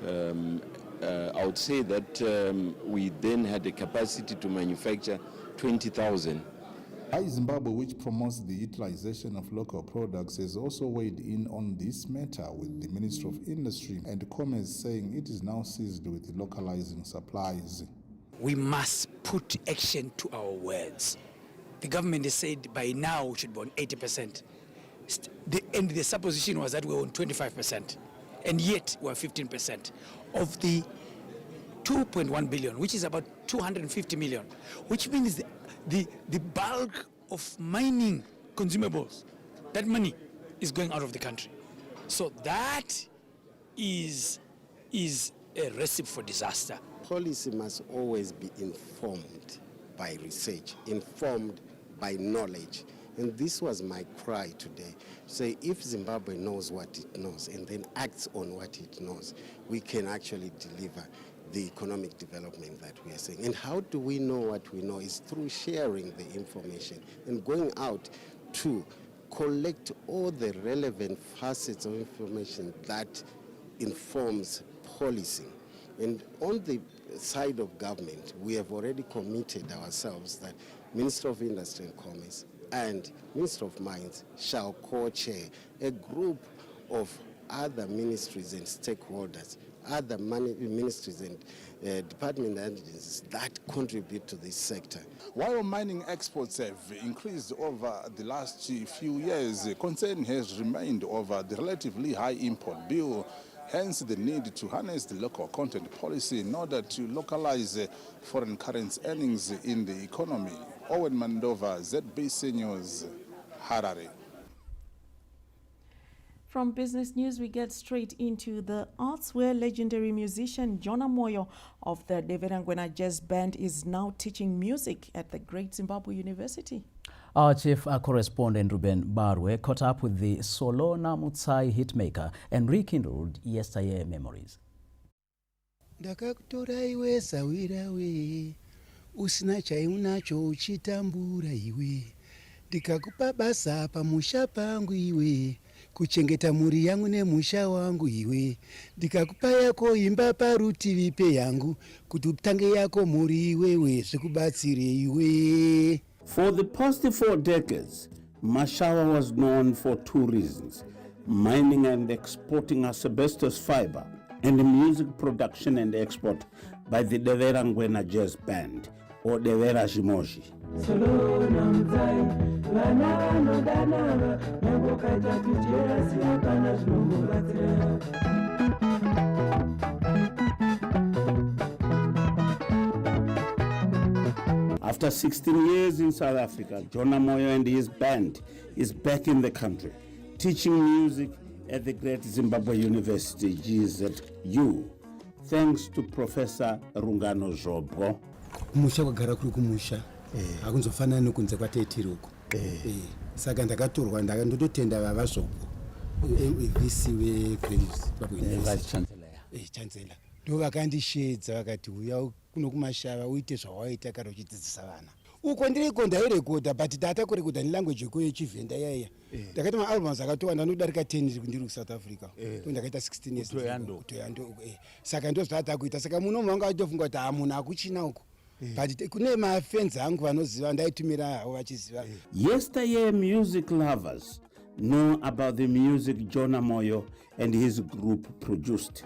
I would say that we then had the capacity to manufacture 20,000. Zimbabwe, which promotes the utilization of local products, has also weighed in on this matter, with the Ministry of Industry and Commerce saying it is now seized with localizing supplies. We must put action to our words. The government has said by now we should be on 80%. And the supposition was that we were on 25%. And yet we are 15%. Of the 2.1 billion, which is about 250 million, which means the bulk of mining consumables, that money is going out of the country. So that is a recipe for disaster. Policy must always be informed by research, informed by knowledge. And this was my cry today. Say, if Zimbabwe knows what it knows and then acts on what it knows, we can actually deliver the economic development that we are saying. And how do we know what we know? Is through sharing the information and going out to collect all the relevant facets of information that informs policing. And on the side of government, we have already committed ourselves that Minister of Industry and Commerce and Minister of Mines shall co-chair a group of other ministries and stakeholders, other ministries and department agencies that contribute to this sector. While mining exports have increased over the last few years, concern has remained over the relatively high import bill, hence the need to harness the local content policy in order to localize foreign currency earnings in the economy. Owen Mandova, ZBC News, Harare. From business news, we get straight into the arts, where legendary musician Jonah Moyo of the Deverangwena Jazz Band is now teaching music at the Great Zimbabwe University. Our chief correspondent Ruben Mbare caught up with the Solona Mutsai hitmaker and rekindled yesteryear memories. Ndakakutora iwe sawira we usina chaiunacho uchitambura iwe ndikakupa basa pamusha pangu iwe kuchengeta muri yangu nemusha wangu iwe ndikakupa yako imba parutivi pe yangu kuti utange yako muri iwewe zvikubatsire iwe. For the past 4 decades, Mashawa was known for 2 reasons: mining and exporting asbestos fiber, and music production and export by the Deverangwena Jazz Band, or Devera Jimoji. After 16 years in South Africa, Jonah Moyo and his band is back in the country, teaching music at the Great Zimbabwe University, GZU, thanks to Professor Rungano Zhobro. Kumusha kwagara kuri kumusha hakunzofanana nokunze kwatetiroko saka ndakatorwa ndakandotenda baba Zhobro vc chancellor ndo vakandishedza vakati uya kuno kumashava uite zvawaita kana uchidzidzisa vana uko ndiriko ndairekodha but data kurekodha nelanguage yeko yechivenda yaiya ndakaita maalbums akatowanda anodarika 10 ndiri kuSouth Africa ndakaita 16 years kutoyando saka ndozvata kuita saka muno manga atofunga kuti munhu akuchina uko but kune mafans angu vanoziva ndaitumira havo vachiziva. Yesteryear music lovers know about the music Jonah Moyo and his group produced.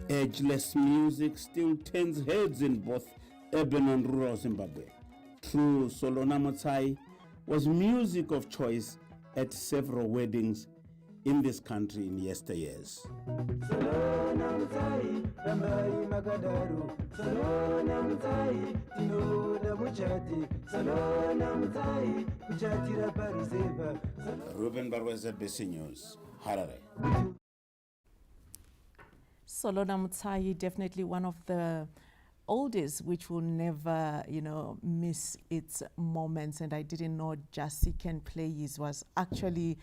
Ageless music still turns heads in both urban and rural Zimbabwe. True Solona Mutsai was music of choice at several weddings in this country in yesteryears. Ruben Mbare, ZBC News, Harare. Solona Mutsai, definitely one of the oldest, which will never, miss its moments. And I didn't know Jassy can play. He was actually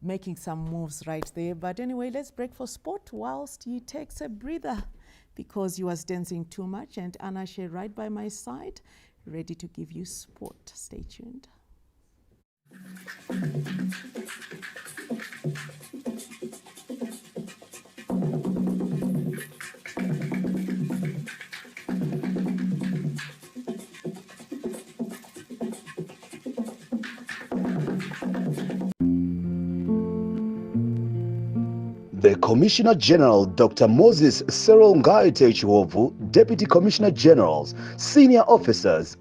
making some moves right there. But anyway, let's break for sport whilst he takes a breather because he was dancing too much. And Anashe right by my side, ready to give you sport. Stay tuned. The Commissioner General Dr. Moses Cyril Ngaite Chihovu, Deputy Commissioner Generals, senior officers,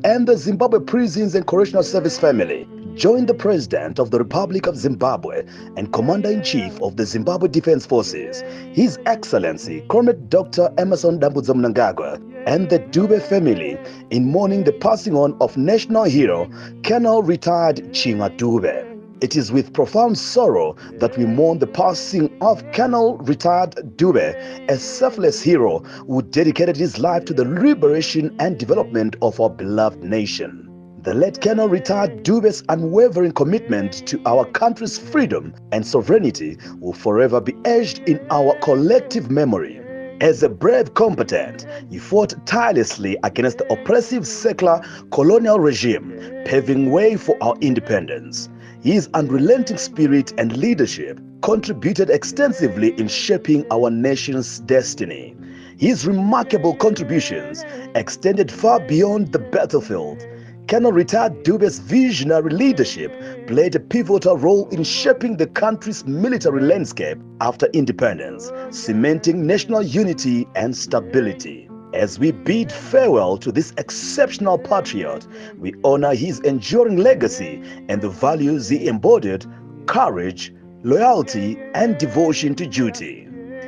and the Zimbabwe Prisons and Correctional Service family joined the President of the Republic of Zimbabwe and Commander-in-Chief of the Zimbabwe Defense Forces, His Excellency Comrade Dr. Emerson Dambudzo Mnangagwa, and the Dube family in mourning the passing on of national hero, Colonel retired Chinga Dube. It is with profound sorrow that we mourn the passing of Colonel retired Dube, a selfless hero who dedicated his life to the liberation and development of our beloved nation. The late Colonel retired Dube's unwavering commitment to our country's freedom and sovereignty will forever be etched in our collective memory. As a brave combatant, he fought tirelessly against the oppressive secular colonial regime, paving way for our independence. His unrelenting spirit and leadership contributed extensively in shaping our nation's destiny. His remarkable contributions extended far beyond the battlefield. Colonel retired Dube's visionary leadership played a pivotal role in shaping the country's military landscape after independence, cementing national unity and stability. As we bid farewell to this exceptional patriot, we honor his enduring legacy and the values he embodied: courage, loyalty, and devotion to duty.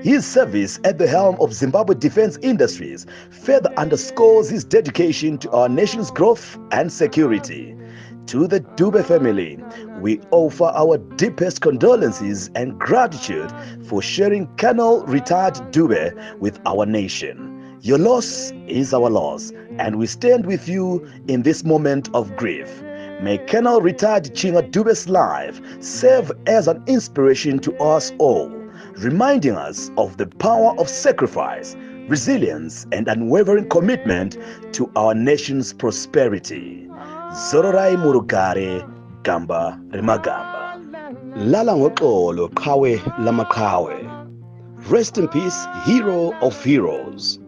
His service at the helm of Zimbabwe defense industries further underscores his dedication to our nation's growth and security. To the Dube family, we offer our deepest condolences and gratitude for sharing Colonel retired Dube with our nation. Your loss is our loss, and we stand with you in this moment of grief. May Colonel retired Chinga Dube's life serve as an inspiration to us all, reminding us of the power of sacrifice, resilience, and unwavering commitment to our nation's prosperity. Zororai Murugare, Gamba Remagamba. Lala Ngokolo Kawe Lamakawe. Rest in peace, hero of heroes.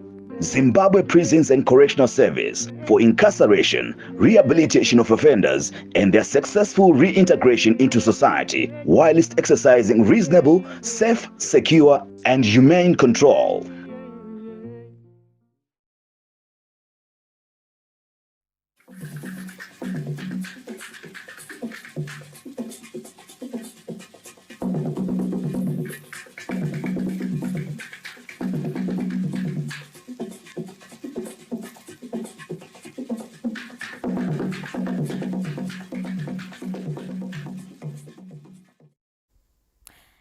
Zimbabwe Prisons and Correctional Service for incarceration, rehabilitation of offenders, and their successful reintegration into society, whilst exercising reasonable, safe, secure, and humane control.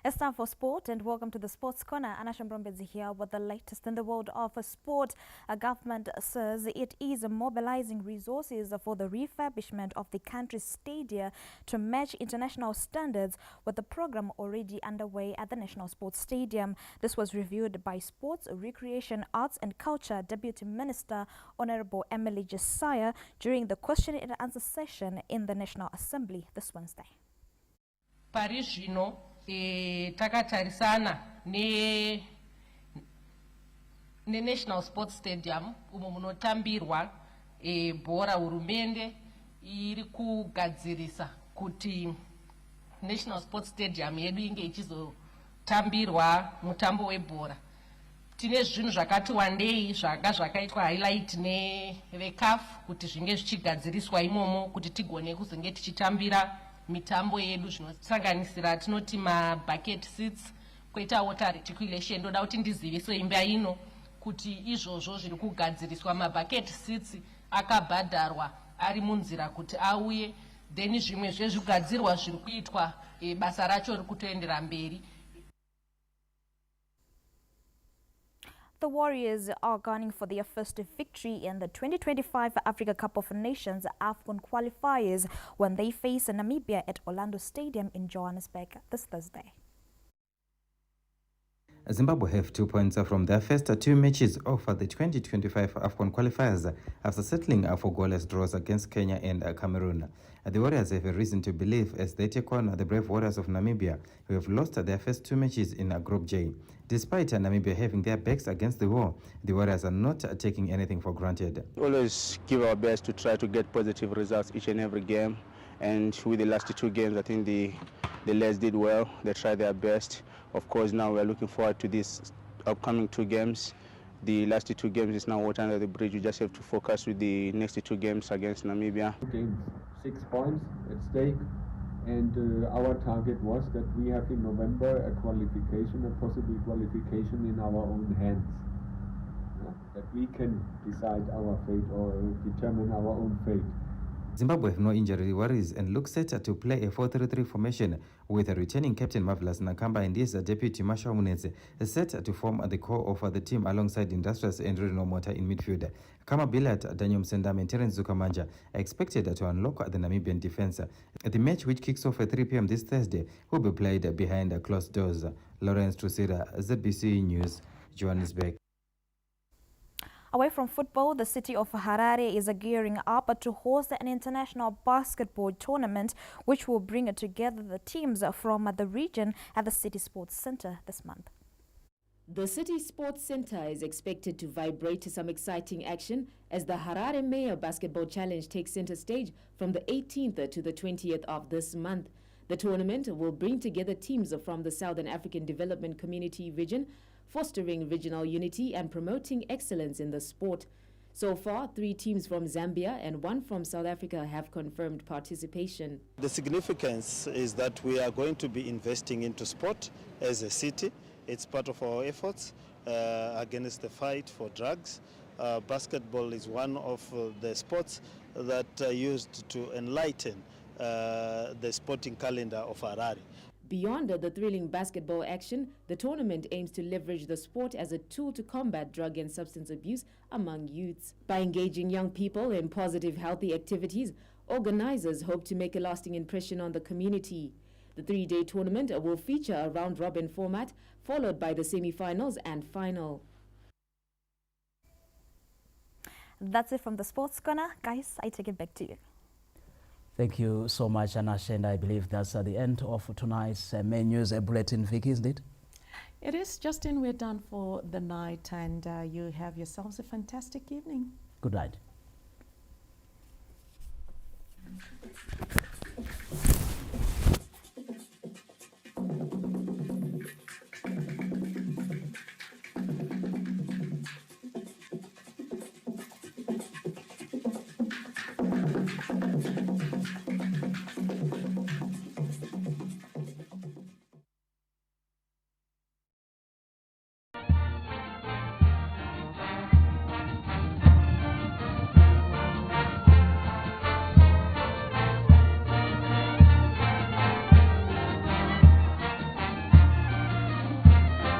It's time for sport, and welcome to the Sports Corner. Anasha Mbrombezi here with the latest in the world of sport. A government says it is mobilizing resources for the refurbishment of the country's stadia to match international standards, with the program already underway at the National Sports Stadium. This was reviewed by Sports, Recreation, Arts and Culture Deputy Minister Honorable Emily Josiah during the question and answer session in the National Assembly this Wednesday. Parishino takatarisana ne National Sports Stadium umo munotambirwa bhora. Hurumende iri kugadzirisa kuti National Sports Stadium yedu inge ichizotambirwa mutambo webhora. Tine zvinhu zvakati wandei zvakaitwa highlight nevecaf kuti zvinge zvichigadziriswa imomo kuti tigone kuzonge tichitambira mitambo yedu, zvinosanganisira tinoti bucket seats, kwoitawo articulation. Ndoda kuti ndizivise imba ino kuti izvozvo zviri kugadziriswa bucket seats akabhadharwa ari munzira kuti auye, then zvimwe zvezvigadzirwa zviri kuitwa basa racho riri kutoendera mberi. The Warriors are gunning for their first victory in the 2025 Africa Cup of Nations AFCON qualifiers when they face Namibia at Orlando Stadium in Johannesburg this Thursday. Zimbabwe have 2 points from their first 2 matches of the 2025 AFCON qualifiers after settling for goalless draws against Kenya and Cameroon. The Warriors have a reason to believe as they take on the brave Warriors of Namibia, who have lost their first 2 matches in Group J. Despite Namibia having their backs against the wall, the Warriors are not taking anything for granted. Always give our best to try to get positive results each and every game. And with the last 2 games, I think the lads did well. They tried their best. Of course, now we're looking forward to these upcoming 2 games. The last 2 games is now water under the bridge. We just have to focus with the next 2 games against Namibia. Games, 6 points at stake. And our target was that we have in November a possible qualification in our own hands. That we can decide our fate or determine our own fate. Zimbabwe have no injury worries and look set to play a 4-3-3 formation with returning captain Marvelous Nakamba and his deputy Marshall Munetze set to form the core of the team alongside Industrious and Reno Mota in midfield. Kama Billat, Daniel Msendam and Terence Zukamanja are expected to unlock the Namibian defense. The match, which kicks off at 3 p.m. this Thursday, will be played behind closed doors. Lawrence Trusira, ZBC News, Johannesburg. Away from football, the city of Harare is gearing up to host an international basketball tournament, which will bring together the teams from the region at the City Sports Center this month. The City Sports Center is expected to vibrate to some exciting action as the Harare Mayor Basketball Challenge takes center stage from the 18th to the 20th of this month. The tournament will bring together teams from the Southern African Development Community region, fostering regional unity and promoting excellence in the sport. So far, 3 teams from Zambia and 1 from South Africa have confirmed participation. The significance is that we are going to be investing into sport as a city. It's part of our efforts against the fight for drugs. Basketball is one of the sports that are used to enlighten the sporting calendar of Harare. Beyond the thrilling basketball action, the tournament aims to leverage the sport as a tool to combat drug and substance abuse among youths. By engaging young people in positive, healthy activities, organizers hope to make a lasting impression on the community. The 3-day tournament will feature a round-robin format, followed by the semi-finals and final. That's it from the Sports Corner. Guys, I take it back to you. Thank you so much, Anash, and I believe that's the end of tonight's main news bulletin. Vicky, isn't it? It is, Justin. We're done for the night, and you have yourselves a fantastic evening. Good night.